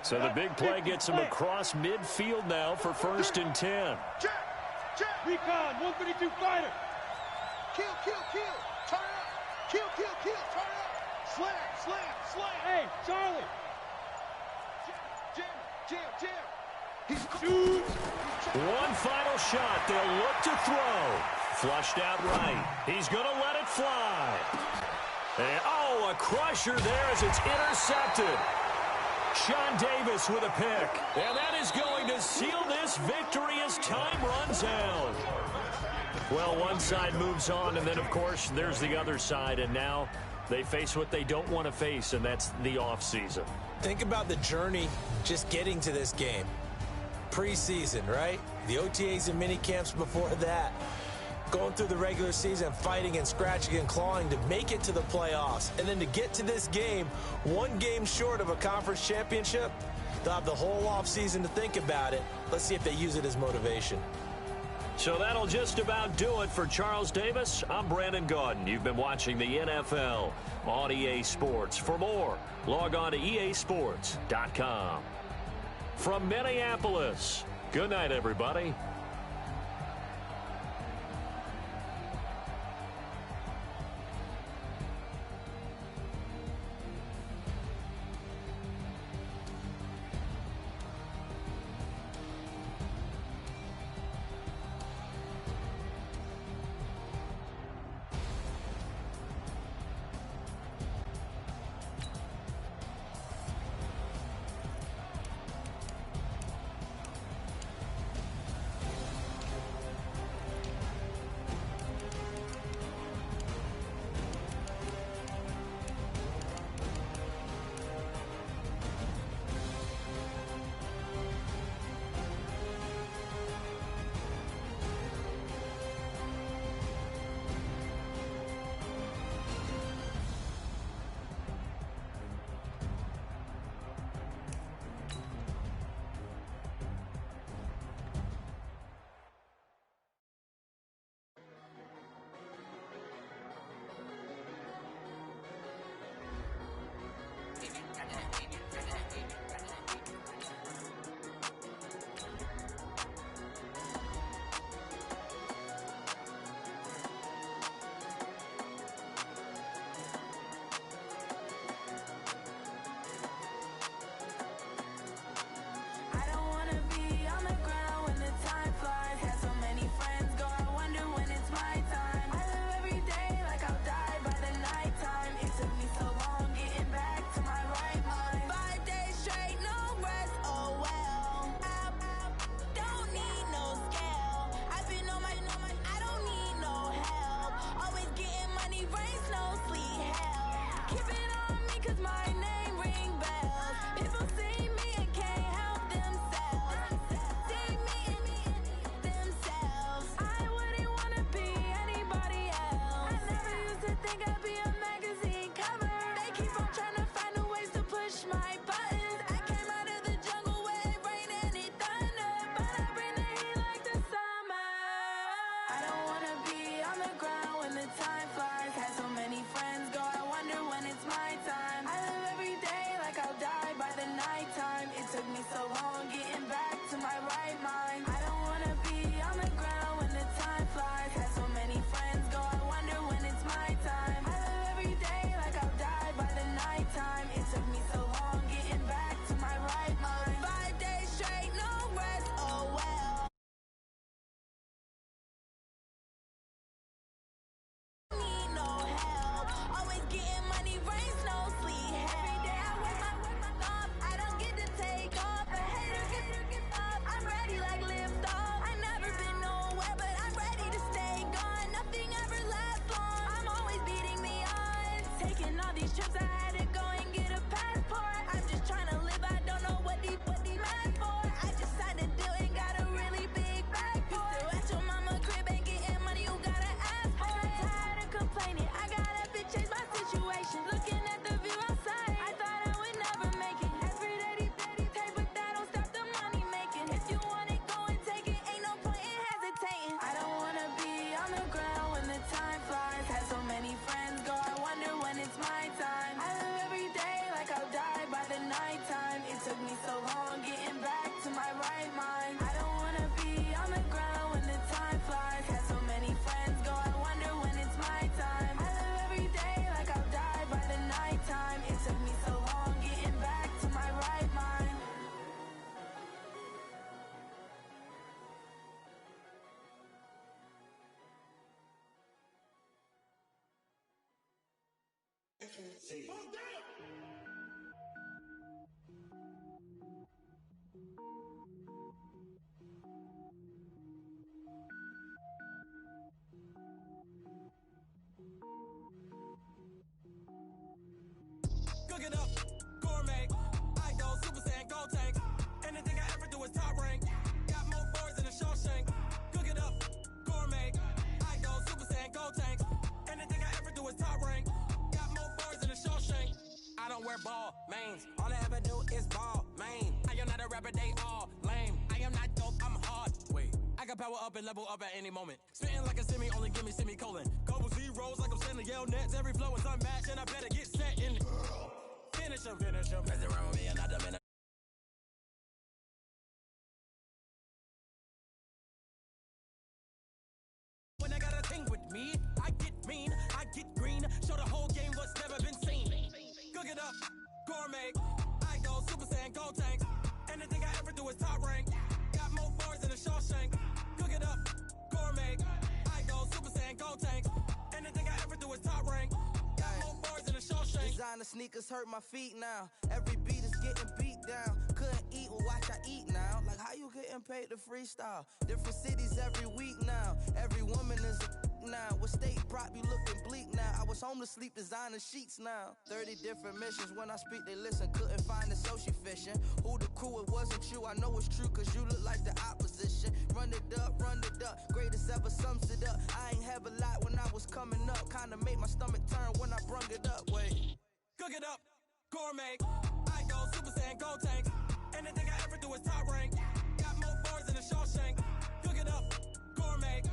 So the big play gets him across midfield now for first and 10. Recon, 152 fighter. Kill, kill, kill. Turn up. Kill, kill, kill. Turn up. Slam, slam, slam. Hey, Charlie. Jim. One final shot. They'll look to throw. Flushed out right. He's going to let it fly. And, oh, a crusher there as it's intercepted. Sean Davis with a pick. And that is going to seal this victory as time runs out. Well, one side moves on, and then, of course, there's the other side. And now they face what they don't want to face, and that's the offseason. Think about the journey just getting to this game. Preseason, right? The OTAs and mini camps before that. Going through the regular season, fighting and scratching and clawing to make it to the playoffs. And then to get to this game, 1 game short of a conference championship, they'll have the whole offseason to think about it. Let's see if they use it as motivation. So that'll just about do it for Charles Davis. I'm Brandon Gaudin. You've been watching the NFL on EA Sports. For more, log on to easports.com. From Minneapolis, good night, everybody. Getting money, rains, no sleep. Every day I work my thumb. I don't get to take off. A hater get up. I'm ready like lift off. I never been nowhere, but I'm ready to stay gone. Nothing ever lasts long. I'm always beating the odds. Taking all these trips, I had to go and get a passport. I'm just trying to live. I don't know what they mad for. I just signed a deal and got a really big bag for it. You still at your mama crib and getting money, you gotta ask for it. I'm tired of complaining. I got up and changed my situation. Looking at the view outside, I thought I would never make it. Every day they pay, but that don't stop the money making. If you want it, go and take it. Ain't no point in hesitating. I don't wanna be on the ground when the time flies. Had so many friends go, I wonder when it's my time. I live every day like I'll die by the nighttime. It took me so long getting back to my right mind. I don't wanna be on the ground when the time flies. Had so many friends go, I wonder when it's my time. I live every day like I'll die by the nighttime. It took me so long getting back to my right mind. Cook it up, gourmet. I go Super Saiyan, gold tank. Anything I ever do is top rank. Got more boys than a Shawshank. Cook it up, gourmet. I go Super Saiyan, gold tank. Anything I ever do is top rank. Got more boys than a Shawshank. I don't wear ball mains. All I ever do is ball main. I am not a rapper, they all lame. I am not dope, I'm hard. Wait, I can power up and level up at any moment. Spitting like a semi, only give me semicolon. Couple zeros like I'm sending yell nets. Every flow is unmatched, and I better get set in. Finish him. Mess around with me and I dumb in. When I got a thing with me, I get mean, I get green. Show the whole game what's never been seen. Cook it up, gourmet. I go Super Saiyan, gold tank. Anything I ever do is top rank. Got more boys than a Shawshank. Cook it up, gourmet. I go Super Saiyan, gold tank. Anything I ever do is top rank. Got more boys than a Shawshank. Designer sneakers hurt my feet now. Every beat is getting beat down. Couldn't eat, well watch I eat now. Like how you getting paid to freestyle? Different cities every week now. Every woman is a now. With state prop you looking bleak now. I was home to sleep designer sheets now. 30 different missions. When I speak they listen. Couldn't find it so she fishing. Who the crew, it wasn't you. I know it's true cause you look like the opposition. Run it up. Greatest ever sums it up. I ain't have a lot when I was coming up. Kinda made my stomach turn when I brung it up. Wait. Cook it up, gourmet. I go Super Saiyan, gold tank. Anything I ever do is top rank. Got more boys than a Shawshank. Cook it up, gourmet.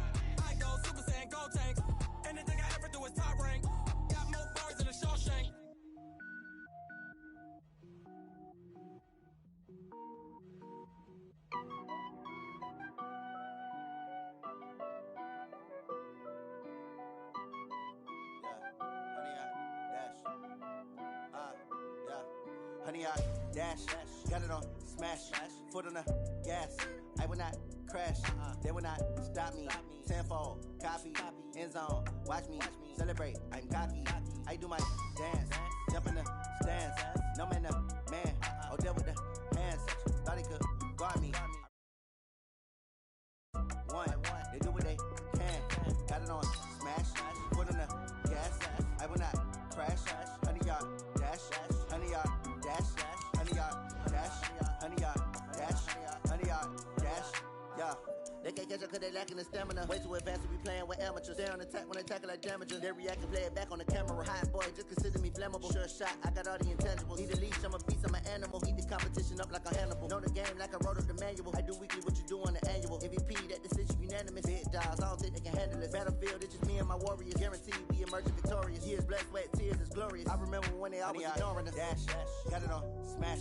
I go Super Saiyan, gold tank. Anything I ever do is top rank. Got more boys than a Shawshank. Honey, I dash, got it on smash, foot on the gas. I will not crash, they will not stop me. Tenfold, copy, end zone, watch me celebrate. I'm cocky, I do my dance, jump in the stands. No man, man, oh deal with the hands. Thought he could guard me. One, they do what they can. Got it on smash, foot on the gas. I will not crash, honey, y'all dash, honey, y'all dash, honey, y'all dash, honey, y'all dash, honey, y'all dash, yeah. They can't catch up cause they lacking the stamina. Way too advanced to be playing with amateurs. Stay on attack when they tackle like damages. They react and play it back on the camera. Hot boy, just consider me flammable. Sure shot, I got all the intangibles. Need a leash, I'm a beast, I'm an animal. Heat the competition up like a Hannibal. Know the game like I wrote up the manual. I do weekly what you do on the annual. MVP, that decision unanimous. Big dogs, I don't think they can handle it. Battlefield, it's just me and my warriors. Guaranteed we emerging victorious. Years, blood, sweat, tears, it's glorious. I remember when they always ignoring us. Dash, got it on smash,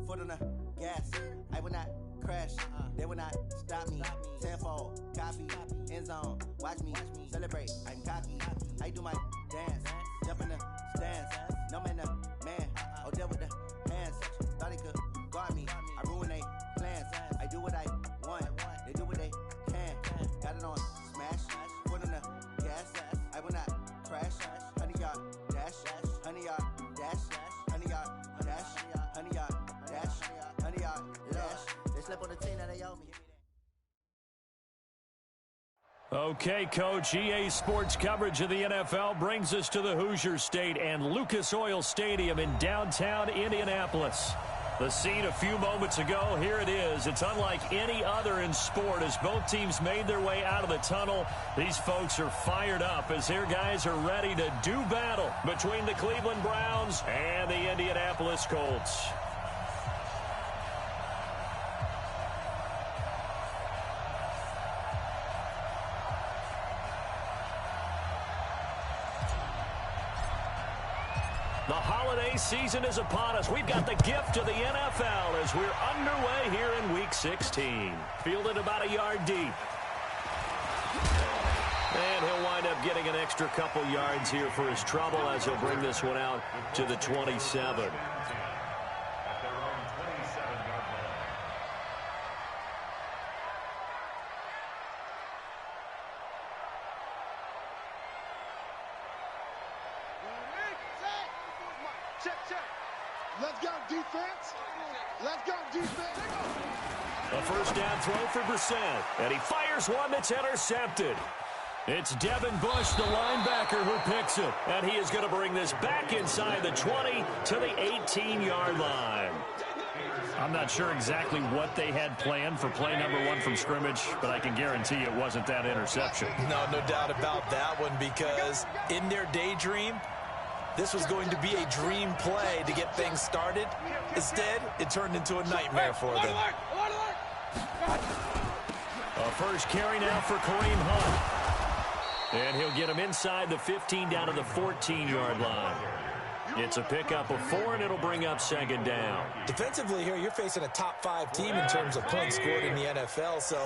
foot on the gas. I will not crash, they will not stop me. Tenfold, copy, end zone, watch me celebrate. I'm cocky, I do my dance, jump in the stands. No man, man, oh deal with the hands. Thought he could guard me, I ruin they plans. I do what I want, they do what they can. Got it on smash, foot on the gas. I will not crash, honey, y'all dash. dash, 100 yard dash, 100 yard dash, 100 yard dash. They slept on the team that they owe me. Okay, Coach, EA Sports coverage of the NFL brings us to the Hoosier State and Lucas Oil Stadium in downtown Indianapolis. The scene a few moments ago, here it is. It's unlike any other in sport as both teams made their way out of the tunnel. These folks are fired up as their guys are ready to do battle between the Cleveland Browns and the Indianapolis Colts. The holiday season is upon us. We've got the gift of the NFL as we're underway here in Week 16. Fielded about a yard deep. And he'll wind up getting an extra couple yards here for his trouble as he'll bring this one out to the 27. Let's go, defense. Let's go, defense. A first down throw for Brissett. And he fires one that's intercepted. It's Devin Bush, the linebacker, who picks it. And he is going to bring this back inside the 20 to the 18-yard line. I'm not sure exactly what they had planned for play number 1 from scrimmage, but I can guarantee it wasn't that interception. No doubt about that one, because in their daydream, this was going to be a dream play to get things started. Instead, it turned into a nightmare for them. A first carry now for Kareem Hunt. And he'll get him inside the 15 down to the 14-yard line. It's a pickup of 4, and it'll bring up second down. Defensively here, you're facing a top 5 team in terms of points scored in the NFL. So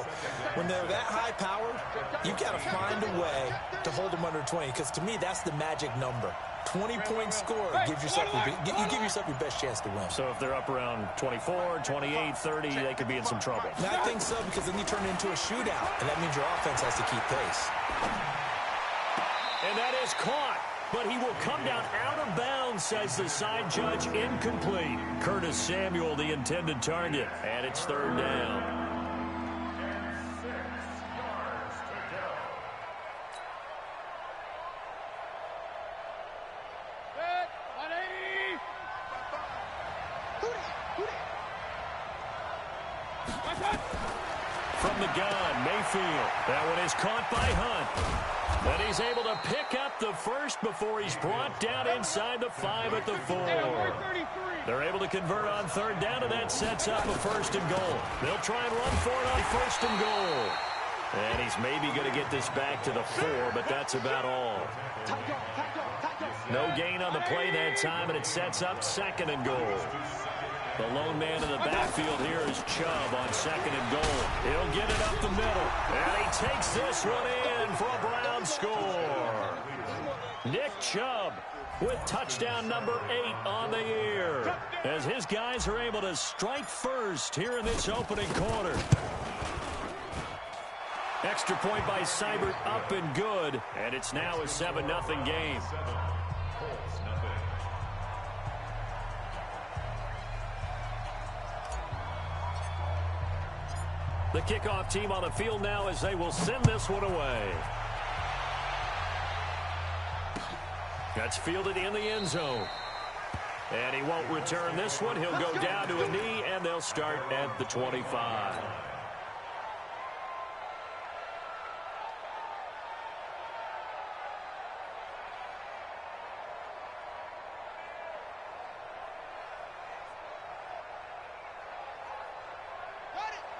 when they're that high-powered, you've got to find a way to hold them under 20, because to me, that's the magic number. 20-point score gives yourself you give yourself your best chance to win. So if they're up around 24, 28, 30, they could be in some trouble. And I think so, because then you turn it into a shootout, and that means your offense has to keep pace. And that is caught. But he will come down out of bounds, says the side judge. Incomplete. Curtis Samuel, the intended target. And it's third down. From the gun, Mayfield. That one is caught by Hunt. And he's able to pick up the first before he's brought down inside the 5 at the 4. They're able to convert on third down, and that sets up a first and goal. They'll try and run for it on first and goal. And he's maybe going to get this back to the 4, but that's about all. No gain on the play that time, and it sets up second and goal. The lone man in the backfield here is Chubb on second and goal. He'll get it up the middle. And he takes this one in for a Brown score. Nick Chubb with touchdown number 8 on the year, as his guys are able to strike first here in this opening quarter. Extra point by Seibert, up and good. And it's now a 7-0 game. The kickoff team on the field now as they will send this one away. That's fielded in the end zone. And he won't return this one. He'll go down to a knee, and they'll start at the 25.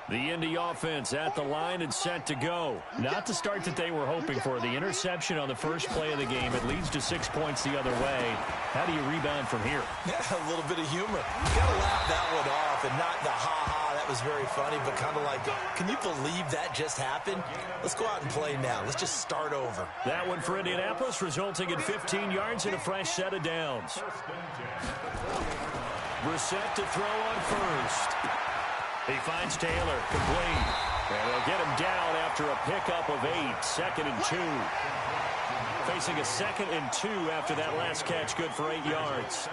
The Indy offense at the line and set to go. Not the start that they were hoping for. The interception on the first play of the game. It leads to 6 points the other way. How do you rebound from here? Yeah, a little bit of humor. You got to laugh that one off, and not the ha-ha, that was very funny, but kind of like, can you believe that just happened? Let's go out and play now. Let's just start over. That one for Indianapolis, resulting in 15 yards and a fresh set of downs. Brissett to throw on first. He finds Taylor, complete. And they'll get him down after a pickup of 8. 2nd and 2. Facing a 2nd and 2 after that last catch, good for 8 yards.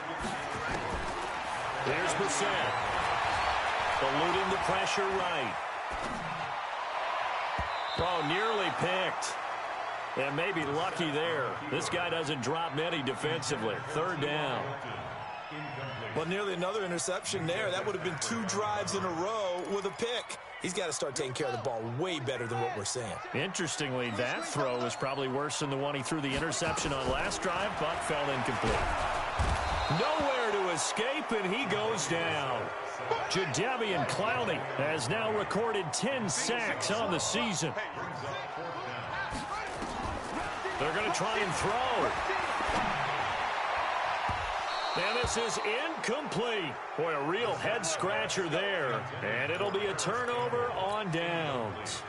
There's Brissett. Eluding the pressure right. Oh, nearly picked. And maybe lucky there. This guy doesn't drop many defensively. 3rd down. Well, nearly another interception there. That would have been 2 drives in a row with a pick. He's got to start taking care of the ball way better than what we're seeing. Interestingly, that throw was probably worse than the one he threw the interception on last drive, but fell incomplete. Nowhere to escape, and he goes down. Jadeveon Clowney has now recorded 10 sacks on the season. They're going to try and throw. And this is incomplete. Boy, a real head-scratcher there. And it'll be a turnover on downs.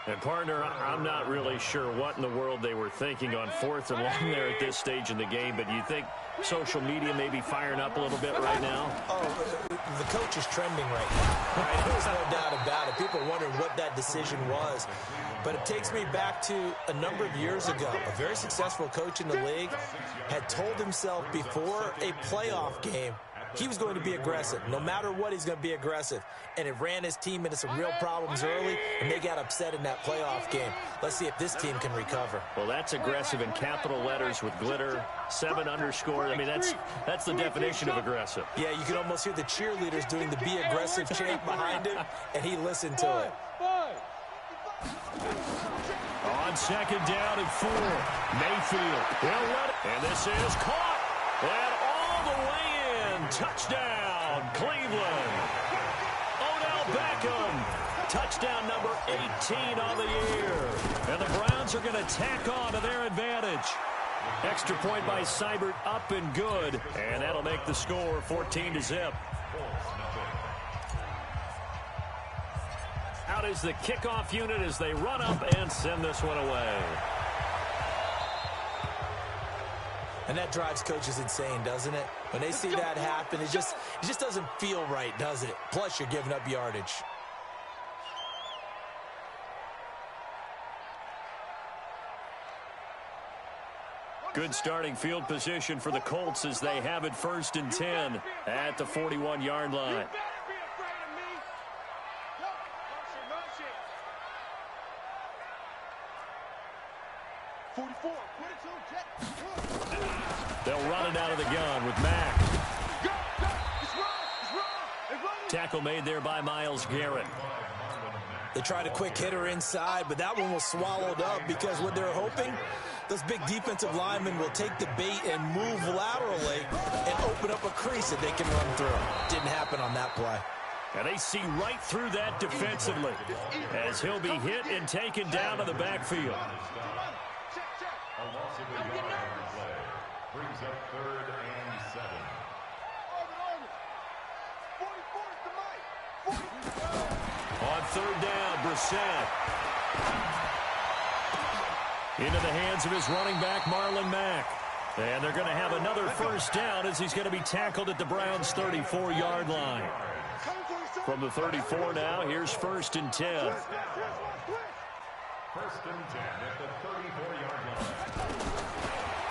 And, partner, I'm not really sure what in the world they were thinking on 4th and long there at this stage in the game, but do you think social media may be firing up a little bit right now? Oh, the coach is trending right now. Right? There's no doubt about it. People are wondering what that decision was. But it takes me back to a number of years ago. A very successful coach in the league had told himself before a playoff game he was going to be aggressive. No matter what, he's going to be aggressive. And it ran his team into some real problems early, and they got upset in that playoff game. Let's see if this team can recover. Well, that's aggressive in capital letters with glitter, 7 underscore. I mean, that's the definition of aggressive. Yeah, you can almost hear the cheerleaders doing the be aggressive chant behind him, and he listened to it. On 2nd down and 4, Mayfield. And this is caught. And all the way in. Touchdown, Cleveland. Odell Beckham. Touchdown number 18 on the year. And the Browns are going to tack on to their advantage. Extra point by Seibert, up and good. And that'll make the score 14-0. Out is the kickoff unit as they run up and send this one away. And that drives coaches insane, doesn't it? When they see that happen, it just doesn't feel right, does it? Plus, you're giving up yardage. Good starting field position for the Colts as they have it 1st and 10 at the 41-yard line. They'll run it out of the gun with Mack. Tackle made there by Myles Garrett. They tried a quick hitter inside, but that one was swallowed up because what they're hoping, those big defensive linemen will take the bait and move laterally and open up a crease that they can run through. Didn't happen on that play. And they see right through that defensively as he'll be hit and taken down to the backfield. Brings up 3rd and 7. On 3rd down, Brissett. Into the hands of his running back, Marlon Mack. And they're going to have another 1st down as he's going to be tackled at the Browns' 34-yard line. From the 34 now, here's 1st and 10. 1st and 10 at the 34-yard line.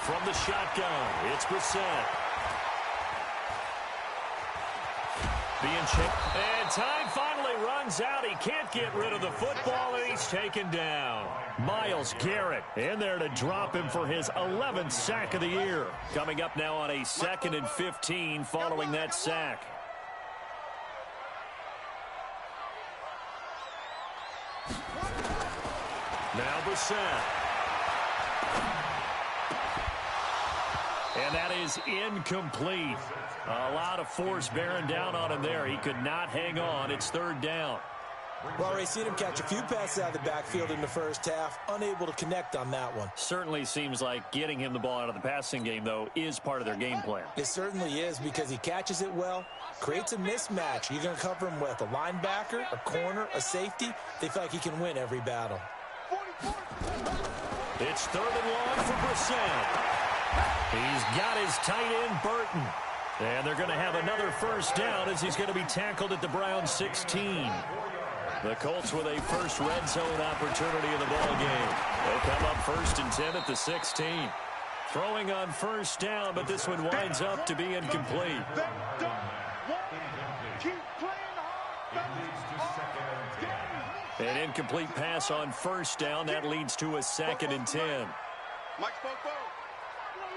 From the shotgun, it's Brissett. Being checked. And time finally runs out. He can't get rid of the football, and he's taken down. Myles Garrett in there to drop him for his 11th sack of the year. Coming up now on a 2nd and 15 following that sack. Now Brissett. And that is incomplete. A lot of force bearing down on him there. He could not hang on. It's 3rd down. Well, Ray, seen him catch a few passes out of the backfield in the first half. Unable to connect on that one. Certainly seems like getting him the ball out of the passing game, though, is part of their game plan. It certainly is because he catches it well, creates a mismatch. You're going to cover him with a linebacker, a corner, a safety. They feel like he can win every battle. It's 3rd and long for Brissett. He's got his tight end, Burton. And they're going to have another 1st down as he's going to be tackled at the Browns' 16. The Colts with a first red zone opportunity in the ball game. They come up 1st and 10 at the 16. Throwing on first down, but this one winds up to be incomplete. An incomplete pass on first down. That leads to a 2nd and 10. Mike spoke forward.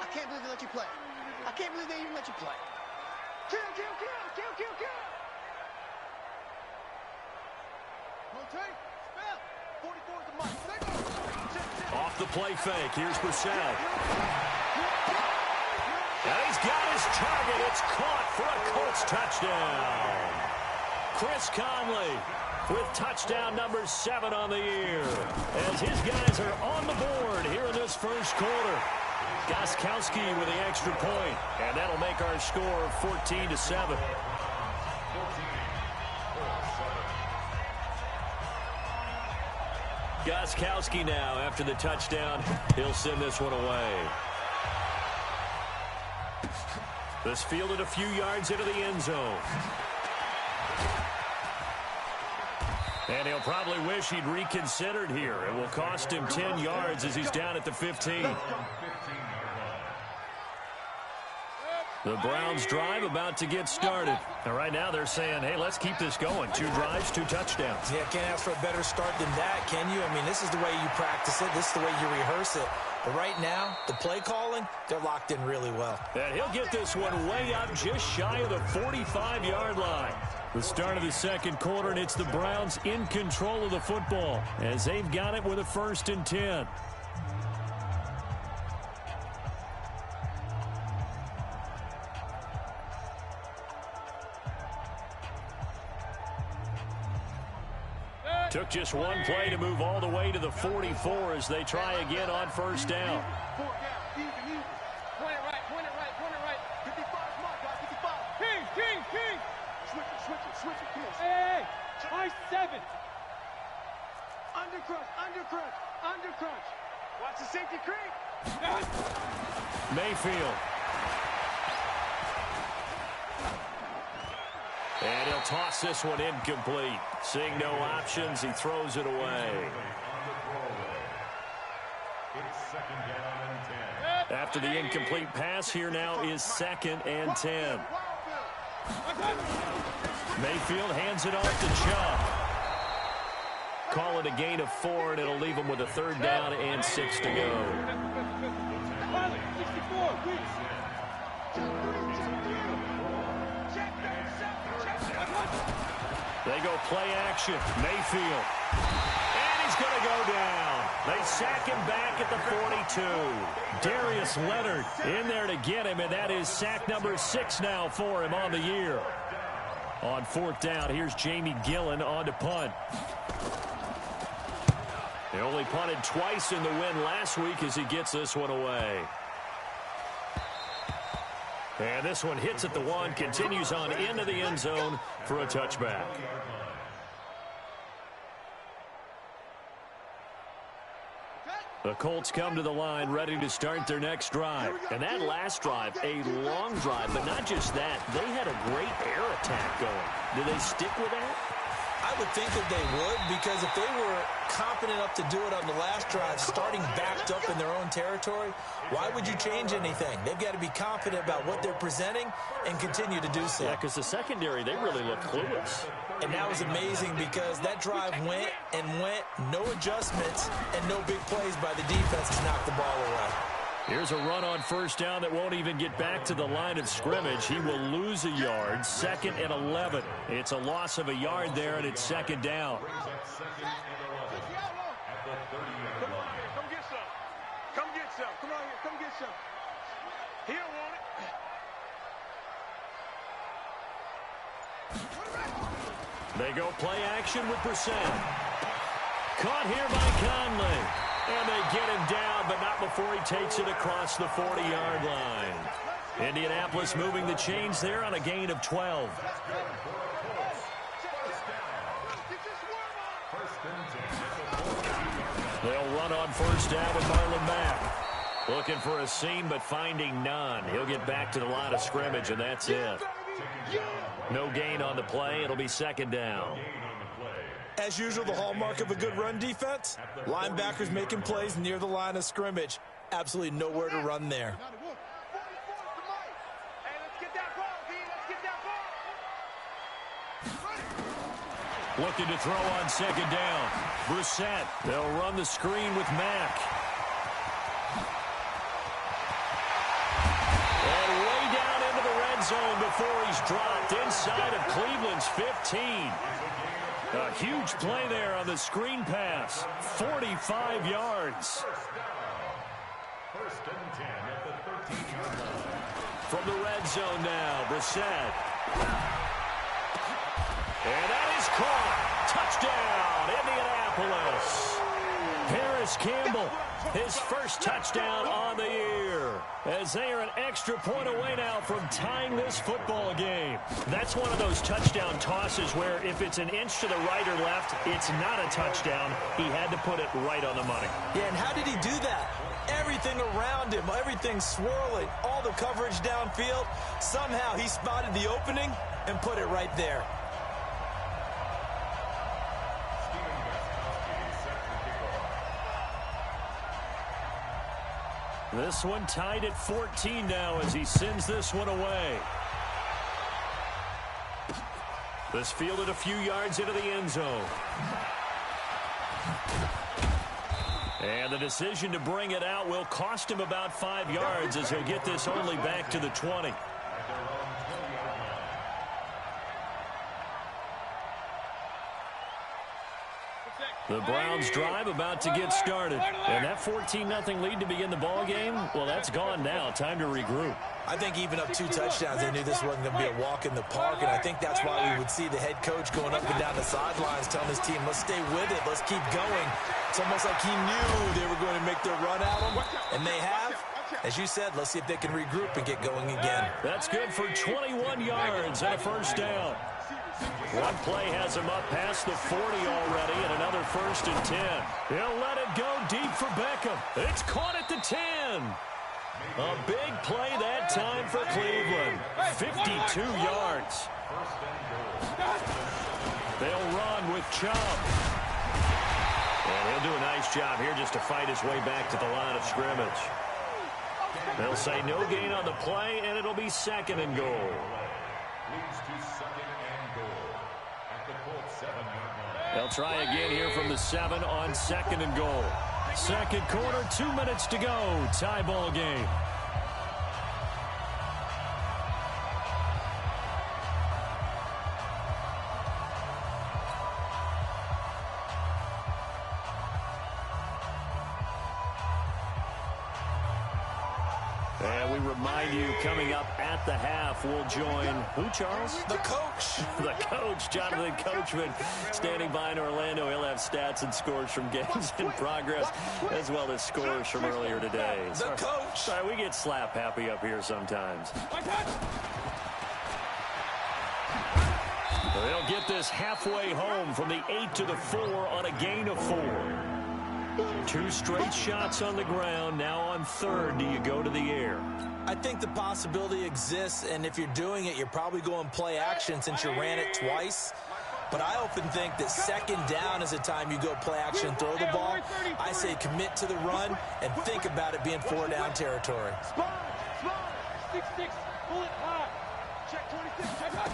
I can't believe they let you play. I can't believe they even let you play. Kill, kill, kill, kill, kill, kill. Rotate, spell. 44 is the mic. Off the play fake. Here's Brissett. And he's got his target. It's caught for a Colts touchdown. Chris Conley with touchdown number 7 on the year, as his guys are on the board here in this first quarter. Gostkowski with the extra point, and that'll make our score 14-7. Gostkowski now after the touchdown. He'll send this one away. This fielded a few yards into the end zone. And he'll probably wish he'd reconsidered here. It will cost him 10 yards as he's down at the 15. The Browns drive about to get started. And right now they're saying, hey, let's keep this going. 2 drives, 2 touchdowns. Yeah, can't ask for a better start than that, can you? I mean, this is the way you practice it. This is the way you rehearse it. But right now, the play calling, they're locked in really well. And he'll get this one way up just shy of the 45-yard line. The start of the second quarter, and it's the Browns in control of the football as they've got it with a 1st and 10. Took just one play to move all the way to the 44 as they try again on first down. 4 down, even. Point it right, point it right, point it right. 55 is my guy, 55. King. Switch it, come on. Hey, high 7. Under crunch. Watch the safety creep. Mayfield. And he'll toss this one incomplete. Seeing no options, he throws it away. After the incomplete pass, here now is 2nd and 10. Mayfield hands it off to Chubb. Call it a gain of 4, and it'll leave him with a 3rd down and 6 to go. They go play action. Mayfield. And he's going to go down. They sack him back at the 42. Darius Leonard in there to get him, and that is sack number 6 now for him on the year. On 4th down, here's Jamie Gillen on to punt. They only punted twice in the win last week as he gets this one away. And this one hits at the 1, continues on into the end zone for a touchback. The Colts come to the line ready to start their next drive. And that last drive, a long drive, but not just that. They had a great air attack going. Do they stick with that? I would think that they would, because if they were competent enough to do it on the last drive, starting backed up in their own territory, why would you change anything? They've got to be confident about what they're presenting and continue to do so. Yeah, because the secondary, they really look clueless. And that was amazing because that drive went, no adjustments, and no big plays by the defense to knock the ball away. Here's a run on first down that won't even get back to the line of scrimmage. He will lose a yard, 2nd and 11. It's a loss of a yard there, and it's 2nd down. Come get some. Come get some. Come on here. Come get some. He don't want it. They go play action with Brissett. Caught here by Conley. And they get him down, but not before he takes it across the 40-yard line. Indianapolis moving the chains there on a gain of 12. They'll run on first down with Marlon Mack. Looking for a seam, but finding none. He'll get back to the line of scrimmage, and that's it. No gain on the play. It'll be 2nd down. As usual, the hallmark of a good run defense, linebackers making plays near the line of scrimmage. Absolutely nowhere to run there. Hey, let's get that ball, D. Let's get that ball. Looking to throw on second down. Brissett. They'll run the screen with Mack. And way down into the red zone before he's dropped inside of Cleveland's 15. A huge play there on the screen pass. 45 yards. First and 10 at the 13-yard line. From the red zone now, Brissett. And that is caught. Touchdown, Indianapolis. Harris Campbell, his first touchdown on the year, as they are an extra point away now from tying this football game. That's one of those touchdown tosses where if it's an inch to the right or left, it's not a touchdown. He had to put it right on the money. Yeah, and how did he do that? Everything around him, everything swirling, all the coverage downfield. Somehow he spotted the opening and put it right there. This one tied at 14 now as he sends this one away. This fielded a few yards into the end zone. And the decision to bring it out will cost him about 5 yards as he'll get this only back to the 20. The Browns drive about to get started. And that 14-0 lead to begin the ball game, well, that's gone now. Time to regroup. I think even up 2 touchdowns, they knew this wasn't going to be a walk in the park, and I think that's why we would see the head coach going up and down the sidelines telling his team, let's stay with it, let's keep going. It's almost like he knew they were going to make their run at him, and they have. As you said, let's see if they can regroup and get going again. That's good for 21 yards and a first down. One play has him up past the 40 already, and another first and 10. He'll let it go deep for Beckham. It's caught at the 10. A big play that time for Cleveland. 52 yards. They'll run with Chubb. And he'll do a nice job here just to fight his way back to the line of scrimmage. They'll say no gain on the play, and it'll be second and goal. Leads to second and goal at the Colts 7-yard line. They'll try again here from the 7 on second and goal. Second quarter, 2 minutes to go. Tie ball game. And we remind you, coming up at the half, we'll join who, Charles? The coach. The coach, Jonathan Coachman, standing by in Orlando. He'll have stats and scores from games in progress, as well as scores from earlier today. The coach. Sorry, we get slap happy up here sometimes. They'll get this halfway home from the 8 to the 4 on a gain of 4. 2 straight shots on the ground. Now on third, do you go to the air? I think the possibility exists, and if you're doing it, you're probably going play action since you ran it twice. But I often think that second down is a time you go play action and throw the ball. I say commit to the run and think about it being 4-down territory. Spot, 6-6, pull it high. Check 26, check out.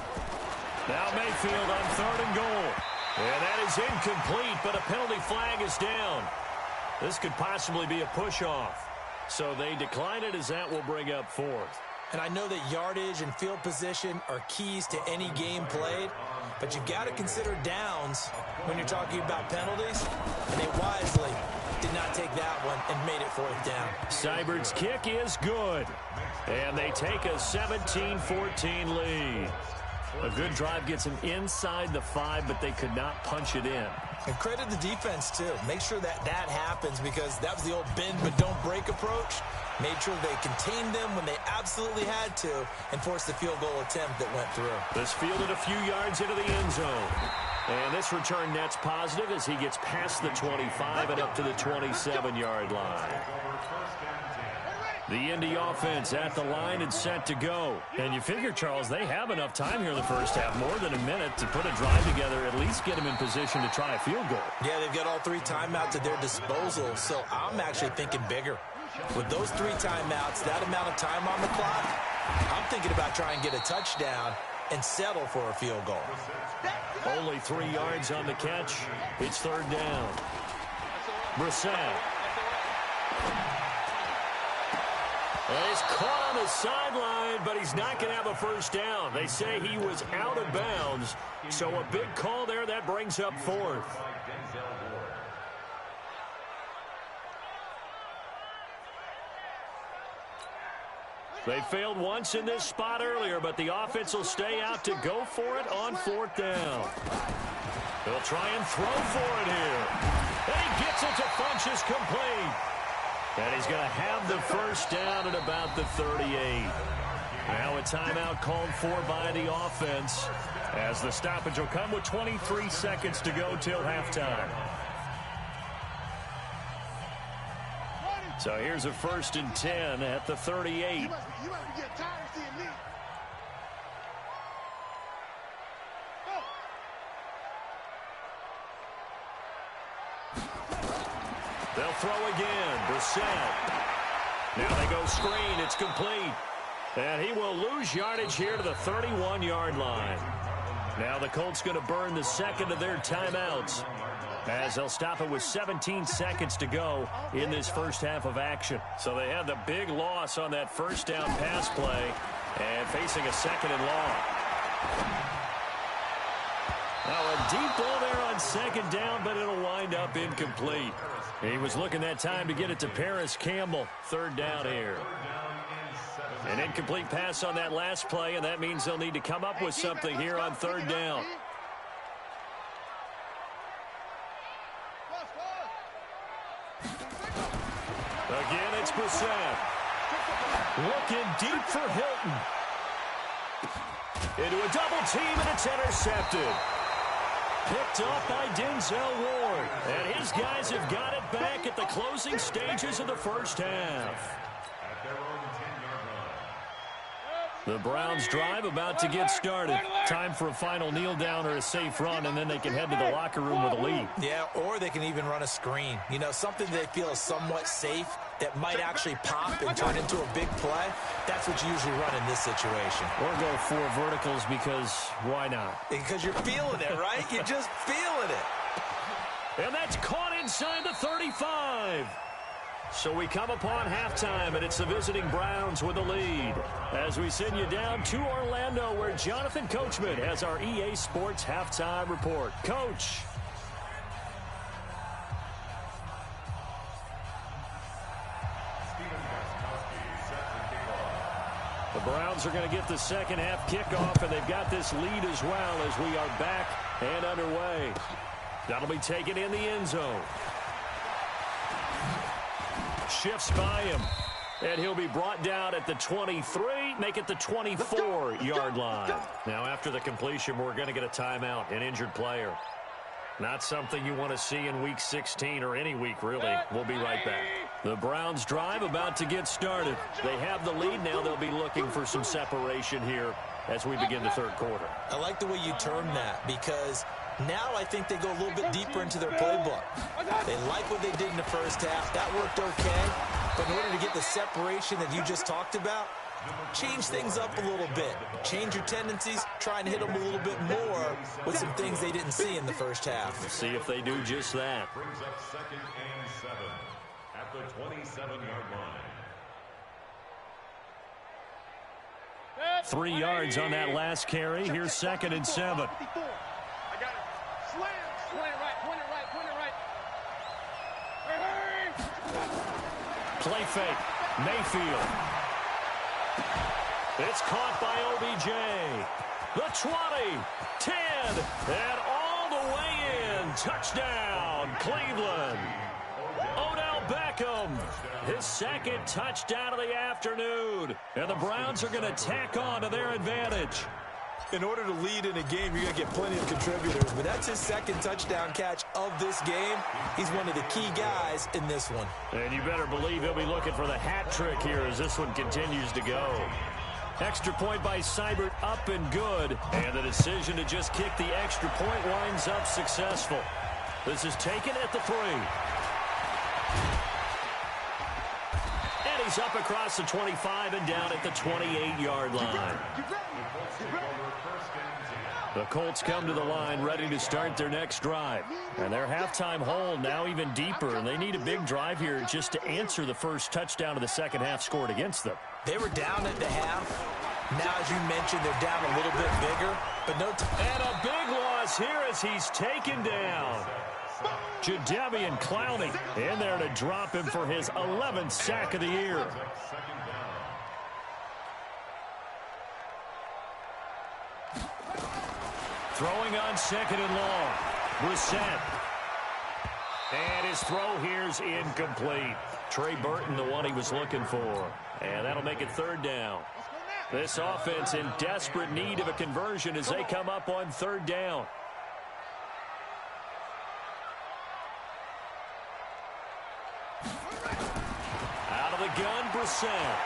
Now Mayfield on third and goal. And that is incomplete, but a penalty flag is down. This could possibly be a push-off. So they decline it as that will bring up fourth. And I know that yardage and field position are keys to any game played, but you got to consider downs when you're talking about penalties. And they wisely did not take that one and made it 4th down. Seibert's kick is good. And they take a 17-14 lead. A good drive gets them inside the 5, but they could not punch it in. And credit the defense, too. Make sure that that happens because that was the old bend but don't break approach. Made sure they contained them when they absolutely had to and forced the field goal attempt that went through. This fielded a few yards into the end zone. And this return net's positive as he gets past the 25 and up to the 27-yard line. The Indy offense at the line and set to go. And you figure, Charles, they have enough time here in the first half, more than a minute, to put a drive together, at least get them in position to try a field goal. Yeah, they've got all 3 timeouts at their disposal, so I'm actually thinking bigger. With those 3 timeouts, that amount of time on the clock, I'm thinking about trying to get a touchdown and settle for a field goal. Only 3 yards on the catch. It's 3rd down. Brissett. He's caught on the sideline, but he's not going to have a first down. They say he was out of bounds, so a big call there. That brings up 4th. They failed once in this spot earlier, but the offense will stay out to go for it on 4th down. They'll try and throw for it here. And he gets it to Funchess complete. And he's going to have the first down at about the 38. Now a timeout called for by the offense, as the stoppage will come with 23 seconds to go till halftime. So here's a 1st and 10 at the 38. You must be getting tired of seeing me. They'll throw again. Brissett. Now they go screen. It's complete. And he will lose yardage here to the 31-yard line. Now the Colts going to burn the second of their timeouts, as they'll stop it with 17 seconds to go in this first half of action. So they had the big loss on that first down pass play, and facing a 2nd and long. Now a deep ball there on 2nd down, but it'll wind up incomplete. He was looking that time to get it to Paris Campbell. 3rd down here. An incomplete pass on that last play, and that means they'll need to come up with something here on 3rd down. Again, it's Brissett. Looking deep for Hilton. Into a double team, and it's intercepted. Picked up by Denzel Ward. And his guys have got it back at the closing stages of the first half. The Browns drive about to get started. Time for a final kneel down or a safe run, and then they can head to the locker room with a lead. Yeah, or they can even run a screen. You know, something they feel is somewhat safe that might actually pop and turn into a big play. That's what you usually run in this situation. Or go 4 verticals, because why not? Because you're feeling it, right? You're just feeling it. And that's caught inside the 35. So we come upon halftime, and it's the visiting Browns with the lead. As we send you down to Orlando, where Jonathan Coachman has our EA Sports halftime report. Coach. The Browns are going to get the second half kickoff, and they've got this lead as well as we are back and underway. That'll be taken in the end zone. Shifts by him, and he'll be brought down at the 23, make it the 24-yard line. Now, after the completion, we're going to get a timeout, an injured player. Not something you want to see in Week 16 or any week, really. We'll be right back. The Browns drive about to get started. They have the lead now. They'll be looking for some separation here as we begin the 3rd quarter. I like the way you term that, because now I think they go a little bit deeper into their playbook. They like what they did in the first half. That worked okay. But in order to get the separation that you just talked about, change things up a little bit. Change your tendencies. Try and hit them a little bit more with some things they didn't see in the first half. We'll see if they do just that. Brings up 2nd and 7 at the 27-yard line. 3 yards on that last carry. Here's 2nd and 7. I got it. Slam. Point it right. Point it right. Point it right. Hey. Play fake. Mayfield. It's caught by OBJ. The 20, 10, and all the way in. Touchdown, Cleveland. Odell Beckham, his 2nd touchdown of the afternoon. And the Browns are going to tack on to their advantage. In order to lead in a game, you're going to get plenty of contributors, but that's his second touchdown catch of this game. He's one of the key guys in this one. And you better believe he'll be looking for the hat trick here as this one continues to go. Extra point by Seibert, up and good. And the decision to just kick the extra point winds up successful. This is taken at the 3. And he's up across the 25 and down at the 28-yard line. The Colts come to the line ready to start their next drive. And their halftime hole now even deeper, and they need a big drive here just to answer the first touchdown of the second half scored against them. They were down at the half. Now, as you mentioned, they're down a little bit bigger, but no time. And a big loss here as he's taken down. Jadeveon Clowney in there to drop him for his 11th sack of the year. Throwing on second and long. Brissett. And his throw here's incomplete. Trey Burton, the one he was looking for. And that'll make it third down. This offense in desperate need of a conversion as they come up on third down. Out of the gun, Brissett.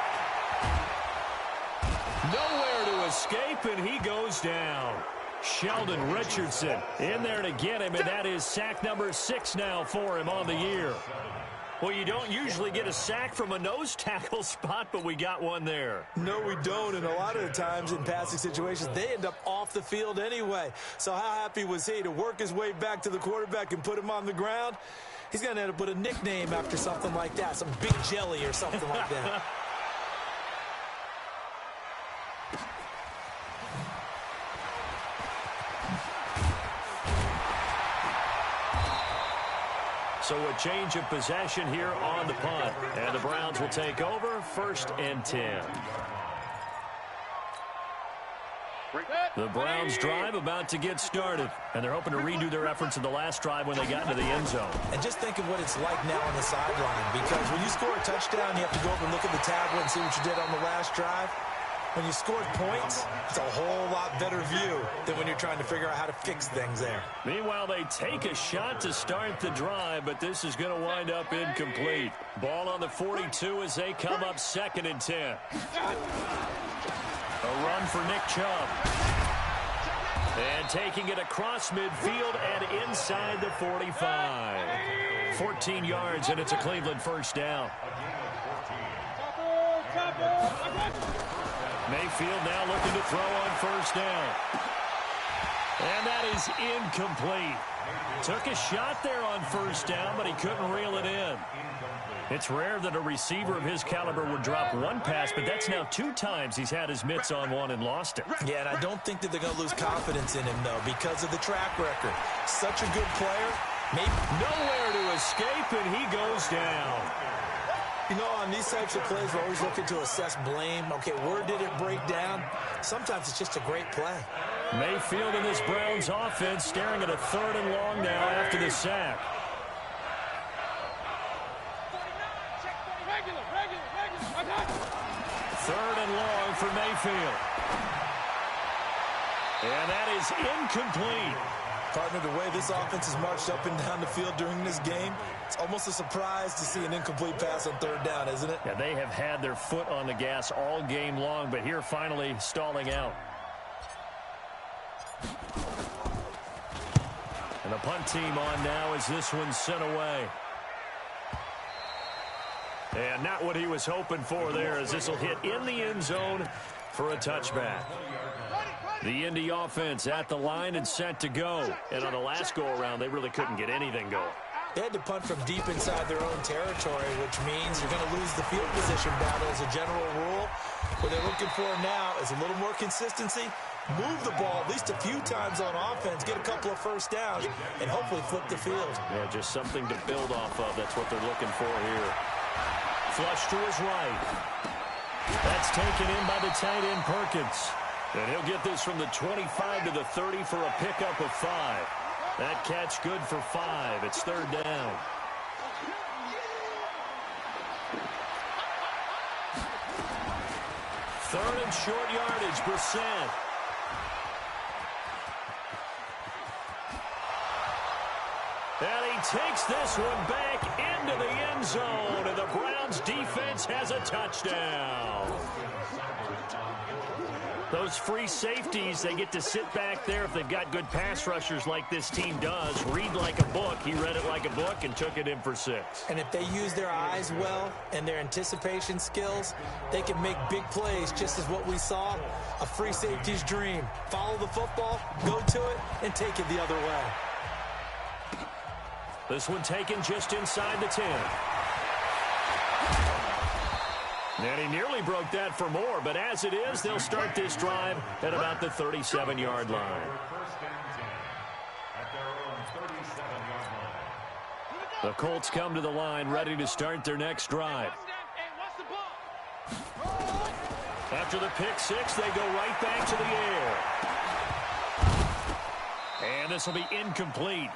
Nowhere to escape, and he goes down. Sheldon Richardson in there to get him, and that is sack number 6 now for him on the year. Well, you don't usually get a sack from a nose tackle spot, but we got one there. No, we don't, and a lot of the times in passing situations, they end up off the field anyway. So how happy was he to work his way back to the quarterback and put him on the ground? He's going to end up with a nickname after something like that, some Big Jelly or something like that. So a change of possession here on the punt. And the Browns will take over, 1st and 10. The Browns drive about to get started. And they're hoping to redo their efforts in the last drive when they got into the end zone. And just think of what it's like now on the sideline. Because when you score a touchdown, you have to go over and look at the tablet and see what you did on the last drive. When you scored points, it's a whole lot better view than when you're trying to figure out how to fix things there. Meanwhile, they take a shot to start the drive, but this is going to wind up incomplete. Ball on the 42 as they come up 2nd and 10. A run for Nick Chubb. And taking it across midfield and inside the 45. 14 yards, and it's a Cleveland first down. Mayfield now looking to throw on first down. And that is incomplete. Took a shot there on first down, but he couldn't reel it in. It's rare that a receiver of his caliber would drop one pass, but that's now 2 times he's had his mitts on one and lost it. Yeah, and I don't think that they're going to lose confidence in him, though, because of the track record. Such a good player. Maybe nowhere to escape, and he goes down. You know, on these types of plays, we're always looking to assess blame. Okay, where did it break down? Sometimes it's just a great play. Mayfield and this Browns offense staring at a 3rd and long now after the sack. Third and long for Mayfield. And that is incomplete. Partner, the way this offense has marched up and down the field during this game, it's almost a surprise to see an incomplete pass on 3rd down, isn't it? Yeah, they have had their foot on the gas all game long, but here finally stalling out. And the punt team on now as this one's sent away. And not what he was hoping for there, as this will hit in the end zone for a touchback. The Indy offense at the line and set to go. And on the last go-around, they really couldn't get anything going. They had to punt from deep inside their own territory, which means you're going to lose the field position battle as a general rule. What they're looking for now is a little more consistency, move the ball at least a few times on offense, get a couple of first downs, and hopefully flip the field. Yeah, just something to build off of. That's what they're looking for here. Flush to his right. That's taken in by the tight end Perkins. And he'll get this from the 25 to the 30 for a pickup of 5. That catch good for 5. It's 3rd down. Third and short yardage, Brissett. And he takes this one back into the end zone, and the Browns defense has a touchdown. Those free safeties, they get to sit back there if they've got good pass rushers like this team does. Read like a book. He read it like a book and took it in for 6. And if they use their eyes well and their anticipation skills, they can make big plays, just as what we saw, a free safety's dream. Follow the football, go to it, and take it the other way. This one taken just inside the 10. And he nearly broke that for more, but as it is, they'll start this drive at about the 37-yard line. The Colts come to the line, ready to start their next drive. After the pick 6, they go right back to the air. And this will be incomplete.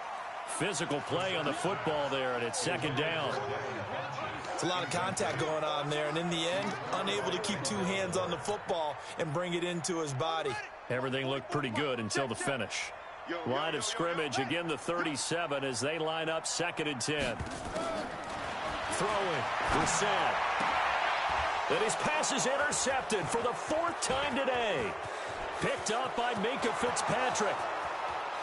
Physical play on the football there, and it's second down. It's a lot of contact going on there, and in the end, unable to keep 2 hands on the football and bring it into his body. Everything looked pretty good until the finish. Line of scrimmage, again the 37 as they line up 2nd and 10. Throwing, Brissett. And his pass is intercepted for the 4th time today. Picked up by Minkah Fitzpatrick.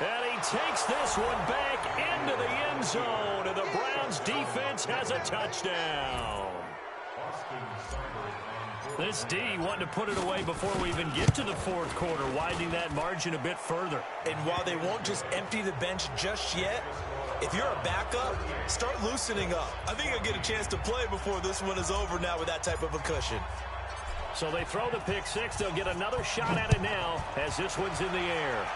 And he takes this one back into the end zone, and the Browns defense has a touchdown. This D wanting to put it away before we even get to the 4th quarter, widening that margin a bit further. And while they won't just empty the bench just yet, if you're a backup, start loosening up. I think I'll get a chance to play before this one is over now with that type of a cushion. So they throw the pick 6. They'll get another shot at it now as this one's in the air.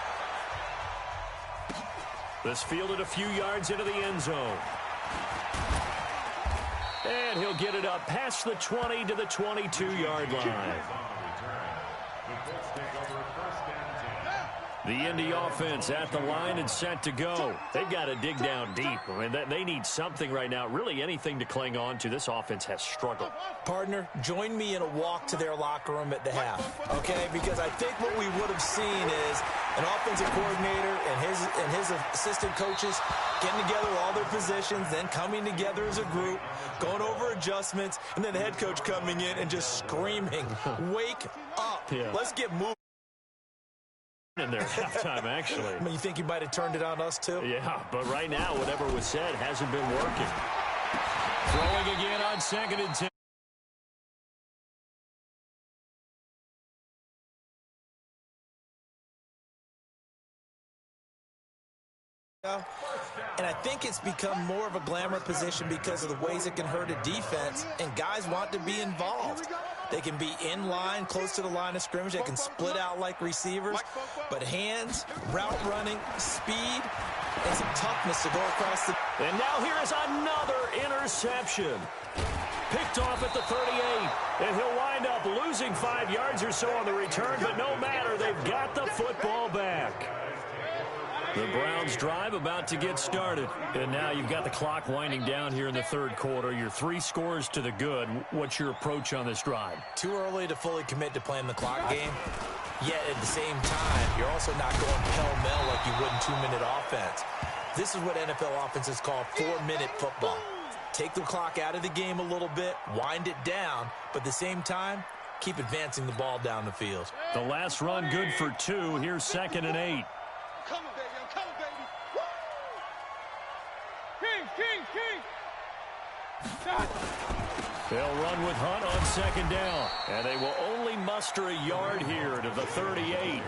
This fielded a few yards into the end zone. And he'll get it up past the 20 to the 22-yard line. The Indy offense at the line and set to go. They've got to dig down deep. I mean, they need something right now, really anything to cling on to. This offense has struggled. Partner, join me in a walk to their locker room at the half, okay? Because I think what we would have seen is an offensive coordinator and his assistant coaches getting together all their positions, then coming together as a group, going over adjustments, and then the head coach coming in and just screaming, wake up. Yeah. Let's get moving. In their halftime, actually. I mean, you think he might have turned it on us, too? Yeah, but right now, whatever was said hasn't been working. Throwing again on 2nd and 10. And I think it's become more of a glamour position because of the ways it can hurt a defense, and guys want to be involved. They can be in line, close to the line of scrimmage. They can split out like receivers. But hands, route running, speed, and some toughness to go across the... And now here is another interception. Picked off at the 38. And he'll wind up losing 5 yards or so on the return. But no matter, they've got the football back. The Browns drive about to get started. And now you've got the clock winding down here in the 3rd quarter. You're 3 scores to the good. What's your approach on this drive? Too early to fully commit to playing the clock game. Yet at the same time, you're also not going pell-mell like you would in 2-minute offense. This is what NFL offenses call 4-minute football. Take the clock out of the game a little bit, wind it down, but at the same time, keep advancing the ball down the field. The last run good for 2. Here's 2nd and 8. Come on, baby. I'm coming, baby. Woo! King. They'll run with Hunt on 2nd down. And they will only muster a yard here to the 38.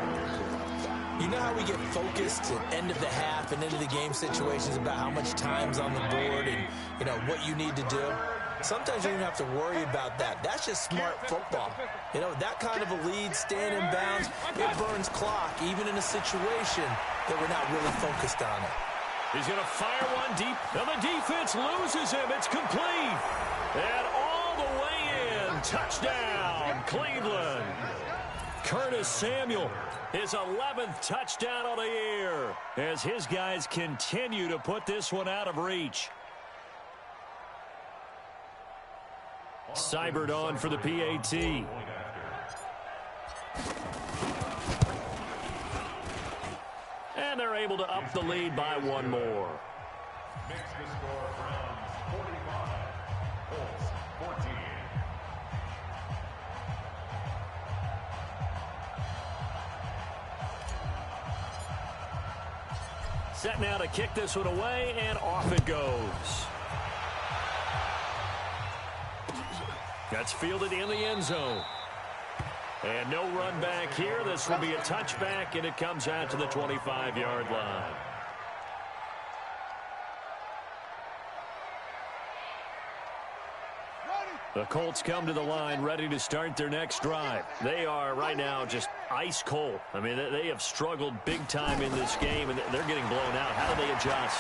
You know how we get focused at end of the half and into the game situations about how much time's on the board and, you know, what you need to do? Sometimes you don't have to worry about that. That's just smart football. You know, that kind of a lead, stand in bounds, it burns clock, even in a situation that we're not really focused on it. He's going to fire one deep, and the defense loses him. It's complete. And all the way in. Touchdown, Cleveland. Curtis Samuel, his 11th touchdown on the year, as his guys continue to put this one out of reach. Seibert on for the PAT. And they're able to up the lead by 1 more. Makes the score Browns 45, Colts 14. Set now to kick this one away, and off it goes. That's fielded in the end zone. And no run back here. This will be a touchback, and it comes out to the 25-yard line. The Colts come to the line ready to start their next drive. They are right now just ice cold. I mean, they have struggled big time in this game, and they're getting blown out. How do they adjust?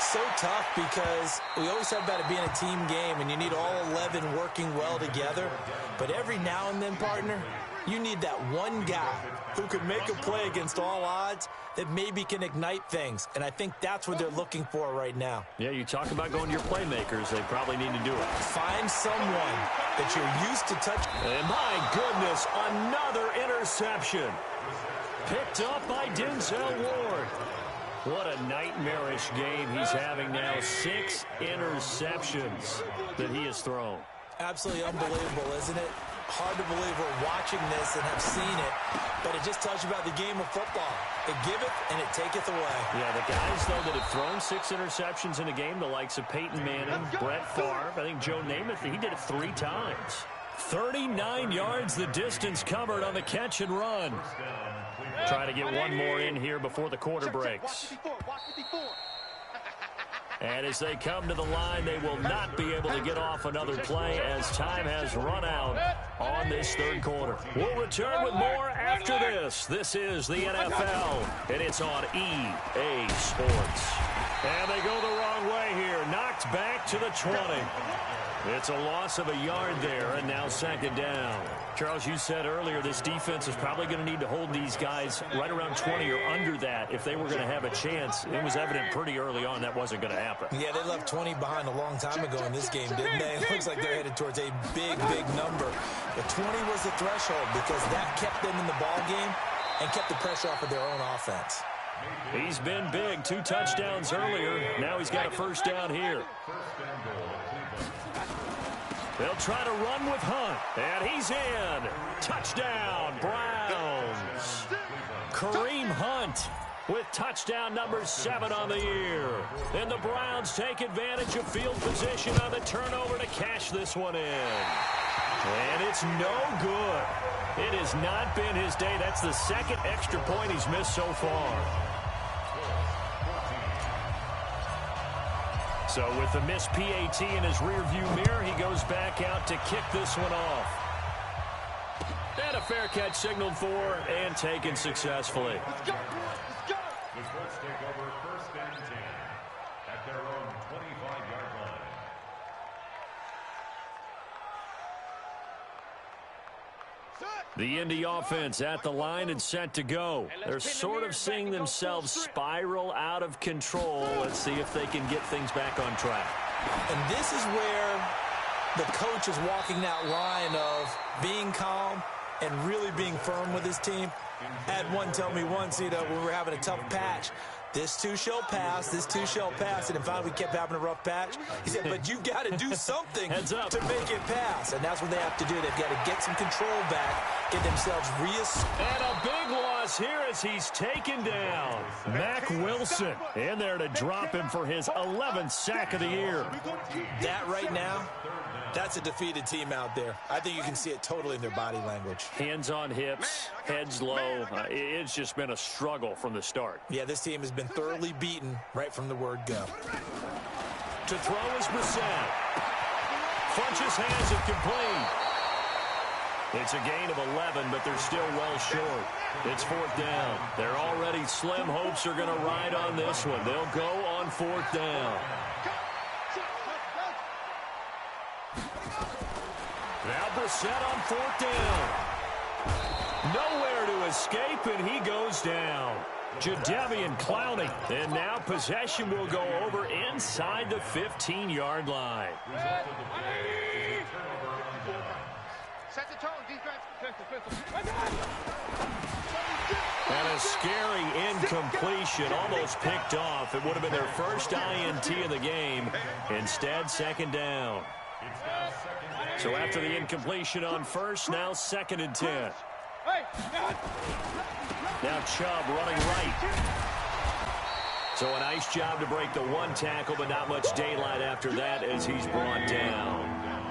So tough because we always talk about it being a team game, and you need all 11 working well together. But every now and then, partner, you need that one guy who can make a play against all odds that maybe can ignite things. And I think that's what they're looking for right now. Yeah, you talk about going to your playmakers. They probably need to do it. Find someone that you're used to touching. And my goodness, another interception. Picked up by Denzel Ward. What a nightmarish game he's having now. 6 interceptions that he has thrown. Absolutely unbelievable, isn't it? Hard to believe we're watching this and have seen it, but it just tells you about the game of football. It giveth and it taketh away. Yeah, the guys, though, that have thrown 6 interceptions in a game, the likes of Peyton Manning, Brett Favre, I think Joe Namath, he did it 3 times. 39 yards the distance covered on the catch and run. Try to get one more in here before the quarter breaks. And as they come to the line, they will not be able to get off another play as time has run out on this third quarter. We'll return with more after this. This is the NFL, and it's on EA Sports. And they go the wrong way here. Knocked back to the 20. It's a loss of a yard there, and now second down. Charles, you said earlier this defense is probably going to need to hold these guys right around 20 or under that if they were going to have a chance. It was evident pretty early on that wasn't going to happen. Yeah, they left 20 behind a long time ago in this game, didn't they? It looks like they're headed towards a big, big number. But 20 was the threshold because that kept them in the ball game and kept the pressure off of their own offense. He's been big. 2 touchdowns earlier. Now he's got a first down here. They'll try to run with Hunt, and he's in. Touchdown, Browns. Kareem Hunt with touchdown number 7 on the year. And the Browns take advantage of field position on the turnover to cash this one in. And it's no good. It has not been his day. That's the second extra point he's missed so far. So with the missed PAT in his rearview mirror, he goes back out to kick this one off. And a fair catch signaled for and taken successfully. Let's go. Let's go. The Colts take over first and 10 at their own 25-yard line. The Indy offense at the line and set to go. They're sort of seeing themselves spiral out of control. Let's see if they can get things back on track. And this is where the coach is walking that line of being calm and really being firm with his team. Had one tell me once, when we were having a tough patch, this too shall pass, this too shall pass. And in fact, we kept having a rough patch. He said, but you've got to do something to make it pass. And that's what they have to do. They've got to get some control back, get themselves And a big loss here as he's taken down. Mack Wilson in there to drop him for his 11th sack of the year. That right now, that's a defeated team out there. I think you can see it totally in their body language. Hands on hips, heads low. It's just been a struggle from the start. Yeah, this team has been thoroughly beaten right from the word go. To throw is Brissett. Funches has it complete. It's a gain of 11, but they're still well short. It's 4th down. They're already slim hopes are going to ride on this one. They'll go on 4th down. Now Brissett on 4th down. Nowhere to escape, and he goes down. Jadeveon Clowney. And now possession will go over inside the 15-yard line. Set the tone, defense. And a scary incompletion, almost picked off. It would have been their first INT of the game. Instead, second down. So after the incompletion on first, now 2nd and 10. Now Chubb running right. So a nice job to break the one tackle, but not much daylight after that as he's brought down.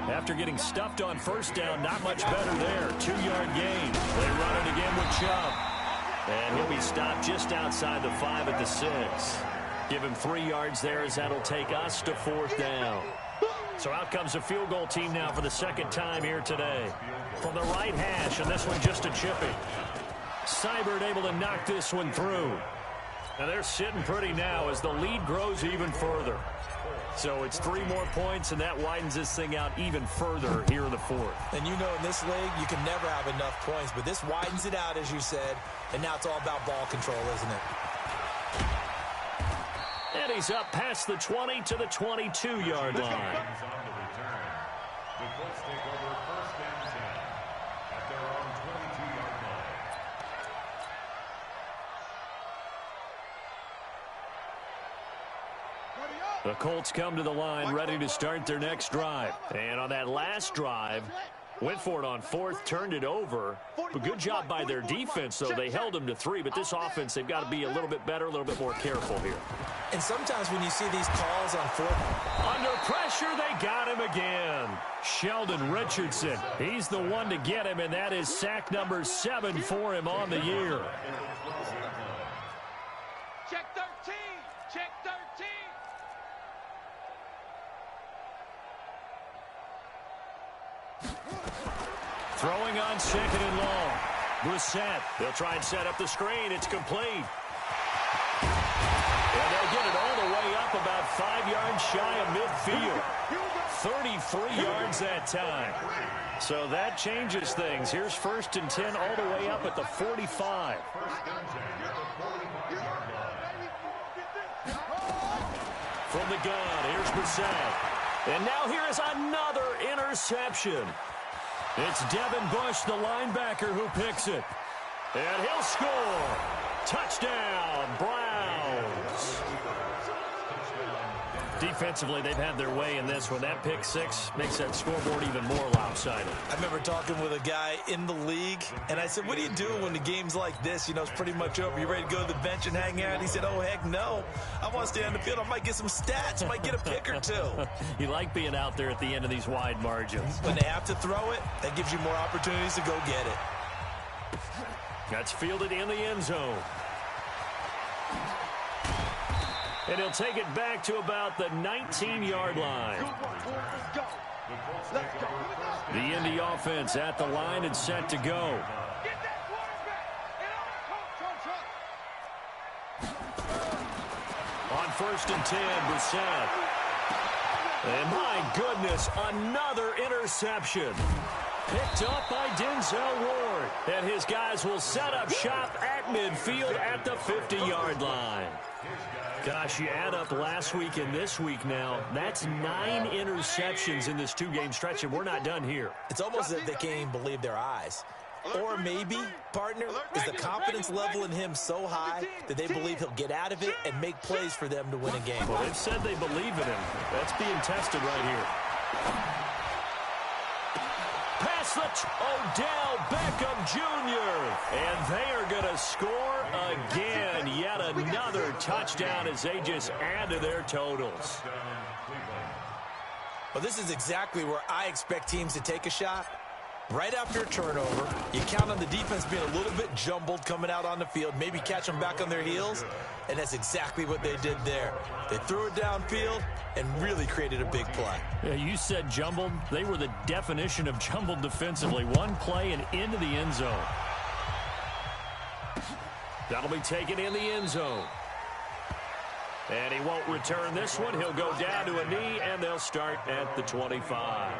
After getting stuffed on first down, not much better there. 2-yard gain. They run it again with Chubb. And he'll be stopped just outside the 5 at the 6. Give him 3 yards there as that'll take us to 4th down. So out comes a field goal team now for the second time here today. From the right hash, and this one just a chippy. Seibert able to knock this one through. Now they're sitting pretty now as the lead grows even further. So it's 3 more points, and that widens this thing out even further here in the 4th. And you know in this league, you can never have enough points, but this widens it out, as you said, and now it's all about ball control, isn't it? And he's up past the 20 to the 22-yard line. On the return. The Colts take over 1st and 10 at their own 22-yard line. The Colts come to the line ready to start their next drive. And on that last drive, went for it on 4th, turned it over. But good job by their defense, though. They held them to 3, but this offense, they've got to be a little bit better, a little bit more careful here. And sometimes when you see these calls on 4th. Under pressure, they got him again. Sheldon Richardson, he's the one to get him, and that is sack number 7 for him on the year. Check 13. Check 13. Throwing on 2nd and long. Brissett, they'll try and set up the screen. It's complete. And they'll get it all the way up about 5 yards shy of midfield. 33 yards that time. So that changes things. Here's 1st and 10 all the way up at the 45. From the gun, here's Brissett. And now here is another interception. It's Devin Bush, the linebacker, who picks it. And he'll score. Touchdown, Browns. Defensively, they've had their way in this one. That pick 6 makes that scoreboard even more lopsided. I remember talking with a guy in the league, and I said, what do you do when the game's like this? You know, it's pretty much over. You ready to go to the bench and hang out? He said, oh, heck no. I want to stay on the field. I might get some stats. I might get a pick or 2. You like being out there at the end of these wide margins. When they have to throw it, that gives you more opportunities to go get it. That's fielded in the end zone. And he'll take it back to about the 19-yard line. The Indy offense at the line and set to go. On 1st and 10, Brissett. And my goodness, another interception. Picked up by Denzel Ward. And his guys will set up shop at midfield at the 50-yard line. Gosh, you add up last week and this week now, that's 9 interceptions in this 2-game stretch, and we're not done here. It's almost as if they can't even believe their eyes. Or maybe, partner, is the confidence level in him so high that they believe he'll get out of it and make plays for them to win a game. Well, they've said they believe in him. That's being tested right here. Pass the Odell Beckham Jr. And they are going to score again. Yet another touchdown as they just add to their totals. Well, this is exactly where I expect teams to take a shot. Right after a turnover, you count on the defense being a little bit jumbled coming out on the field, maybe catch them back on their heels, and that's exactly what they did there. They threw it downfield and really created a big play. Yeah, you said jumbled. They were the definition of jumbled defensively. One play and into the end zone. That'll be taken in the end zone. And he won't return this one. He'll go down to a knee, and they'll start at the 25.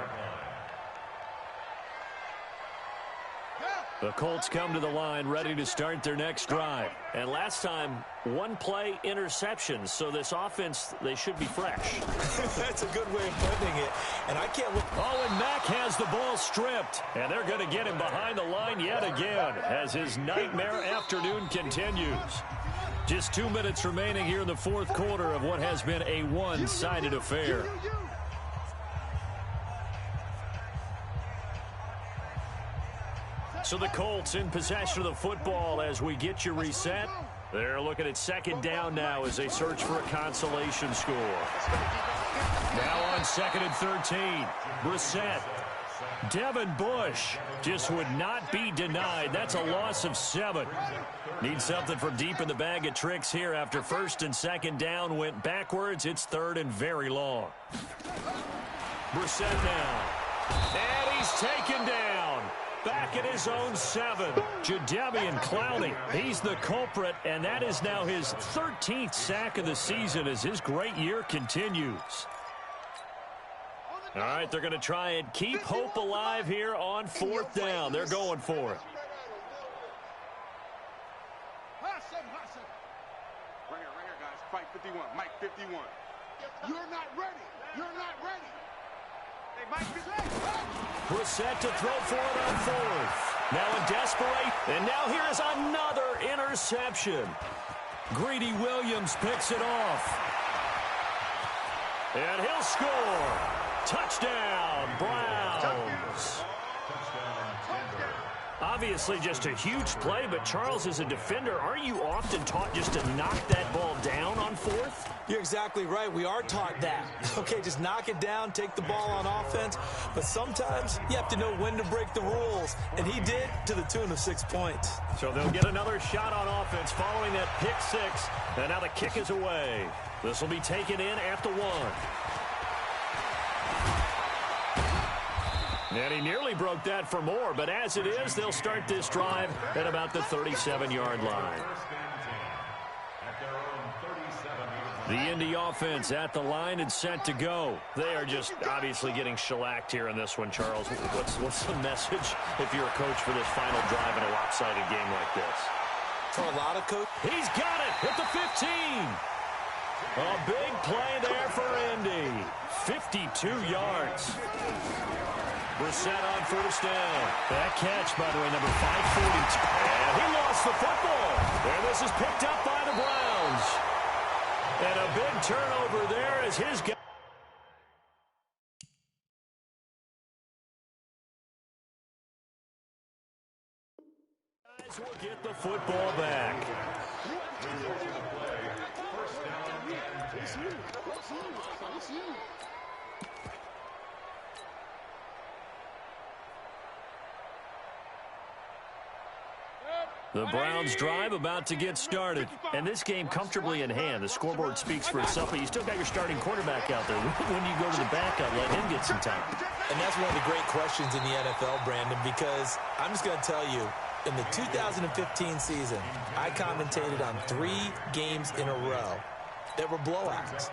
The Colts come to the line ready to start their next drive. And last time, one play interceptions. So this offense, they should be fresh. That's a good way of putting it. And I can't look. Oh, and Mack has the ball stripped. And they're going to get him behind the line yet again as his nightmare afternoon continues. Just 2 minutes remaining here in the fourth quarter of what has been a one-sided affair. So the Colts in possession of the football as we get you reset. They're looking at second down now as they search for a consolation score. Now on 2nd and 13. Brissett. Devin Bush just would not be denied. That's a loss of 7. Need something from deep in the bag of tricks here after 1st and 2nd down went backwards. It's 3rd and very long. Brissett now. And he's taken down. Back at his own 7. Jadeveon Clowney, he's the culprit, and that is now his 13th sack of the season as his great year continues. All right, they're going to try and keep hope alive here on 4th down. They're going for it. Right here, guys. Fight 51. Mike 51. You're not ready. You're not ready. Hey, Mike, Brissett to throw for it on 4th. Now in desperation. And now here is another interception. Greedy Williams picks it off. And he'll score. Touchdown, Browns. Obviously just a huge play, but Charles, as a defender, aren't you often taught just to knock that ball down on 4th? You're exactly right. We are taught that. Okay, just knock it down, take the ball on offense. But sometimes you have to know when to break the rules. And he did to the tune of 6 points. So they'll get another shot on offense following that pick 6. And now the kick is away. This will be taken in at the 1. And he nearly broke that for more, but as it is, they'll start this drive at about the 37-yard line. The Indy offense at the line and set to go. They are just obviously getting shellacked here in this one, Charles. What's the message if you're a coach for this final drive in a lopsided game like this? For a lot of coaches. He's got it at the 15. A big play there for Indy. 52 yards. Brissett on 1st down. That catch, by the way, number 542. And he lost the football. And this is picked up by the Browns. And a big turnover there as his guy. Guys will get the football back. The Browns drive about to get started. And this game comfortably in hand. The scoreboard speaks for itself, but you still got your starting quarterback out there. When you go to the backup, let him get some time. And that's one of the great questions in the NFL, Brandon, because I'm just going to tell you, in the 2015 season, I commentated on 3 games in a row that were blowouts.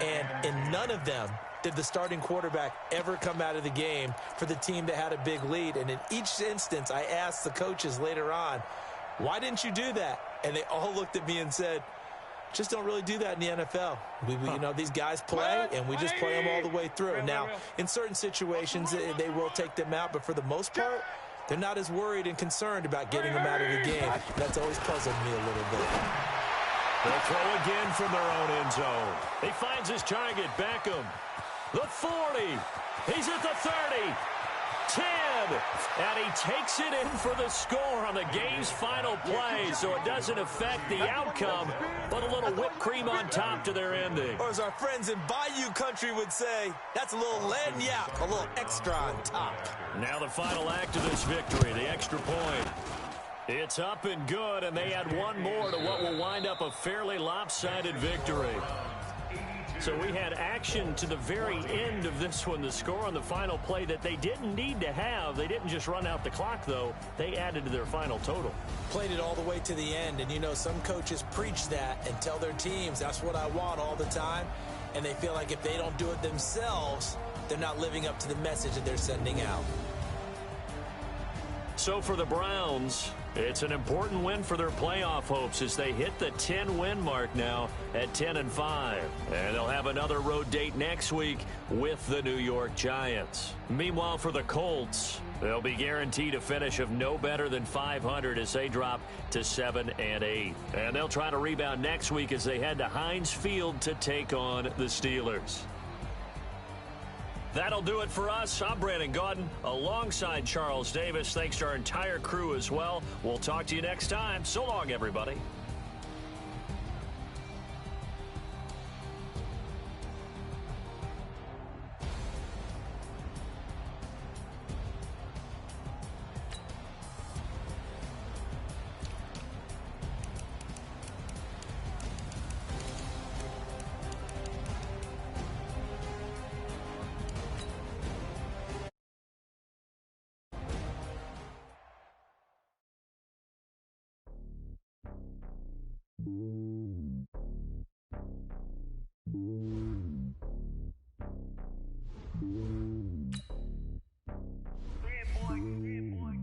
And in none of them did the starting quarterback ever come out of the game for the team that had a big lead. And in each instance, I asked the coaches later on, why didn't you do that? And they all looked at me and said, just don't really do that in the NFL. You know, these guys play, and we just play them all the way through. Now, in certain situations, they will take them out, but for the most part, they're not as worried and concerned about getting them out of the game. That's always puzzled me a little bit. They'll throw again from their own end zone. He finds his target, Beckham. The 40. He's at the 30. 10. And he takes it in for the score on the game's final play, so it doesn't affect the outcome, but a little whipped cream on top to their ending. Or as our friends in Bayou Country would say, that's a little lagniappe, a little extra on top. Now the final act of this victory, the extra point. It's up and good, and they add one more to what will wind up a fairly lopsided victory. So we had action to the very end of this one, the score on the final play that they didn't need to have. They didn't just run out the clock, though. They added to their final total. Played it all the way to the end, and you know, some coaches preach that and tell their teams, that's what I want all the time, and they feel like if they don't do it themselves, they're not living up to the message that they're sending out. So for the Browns, it's an important win for their playoff hopes as they hit the 10-win mark now at 10-5. And they'll have another road date next week with the New York Giants. Meanwhile, for the Colts, they'll be guaranteed a finish of no better than 500 as they drop to 7-8. And they'll try to rebound next week as they head to Heinz Field to take on the Steelers. That'll do it for us. I'm Brandon Gaudin alongside Charles Davis. Thanks to our entire crew as well. We'll talk to you next time. So long, everybody.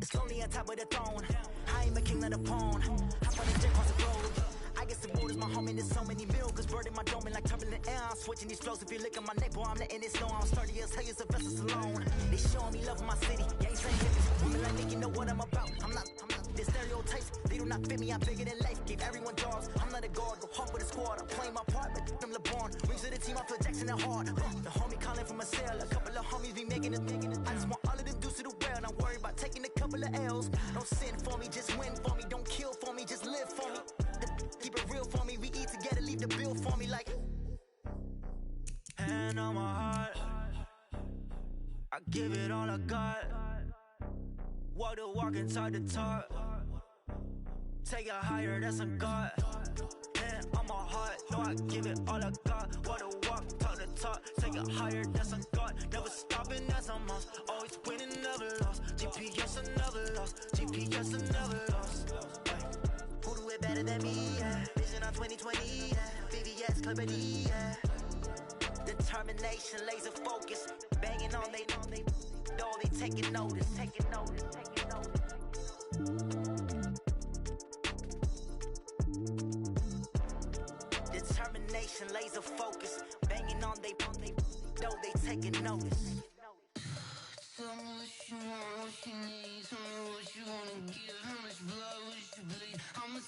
It's lonely on top of the throne. I am a king of the pawn. Hop on the jet across the road. I guess the world is my home and there's so many miracles. Bird in my dome and like turbulent air. I'm switching these flows. If you look at my neck, boy, I'm letting it snow. I'm sturdy as hell as a vessel alone. They showing me love in my city. Yeah, ain't saying hippies. Women like me, you know what I'm about. I'm not. The stereotypes, they do not fit me. I'm bigger than life. Give everyone jobs. I'm not a guard. Go hard with a squad. I'm playing my part, but them LeBron. Rings to the team. I feel Jackson and hard. The homie calling from a cell. A couple of homies be making it. I just want all of them dudes to the well. Not worry about taking a couple of L's. Don't sin for me, just win for me. Don't kill for me, just live for me. Keep it real for me. We eat together, leave the bill for me like. Hand on my heart, I give it all I got. Walk the walk and talk the talk. Take it higher, that's a God. Hand on my heart, no, I give it all I got. Walk the walk, talk the talk. Take it higher, that's a God. Never stopping, that's a must. Always winning, never lost. GPS, I never lost. GPS, I never lost. Who do it better than me? Yeah. Vision on 2020. Yeah. VVS, Clippity. Yeah. Determination, laser focus. Banging on they know they taking notice. Taking notice. Taking notice. Determination, laser focus. Banging on they know they taking notice. Tell me what you want, what you need. Tell me what you wanna give. How much blood would you bleed? I'ma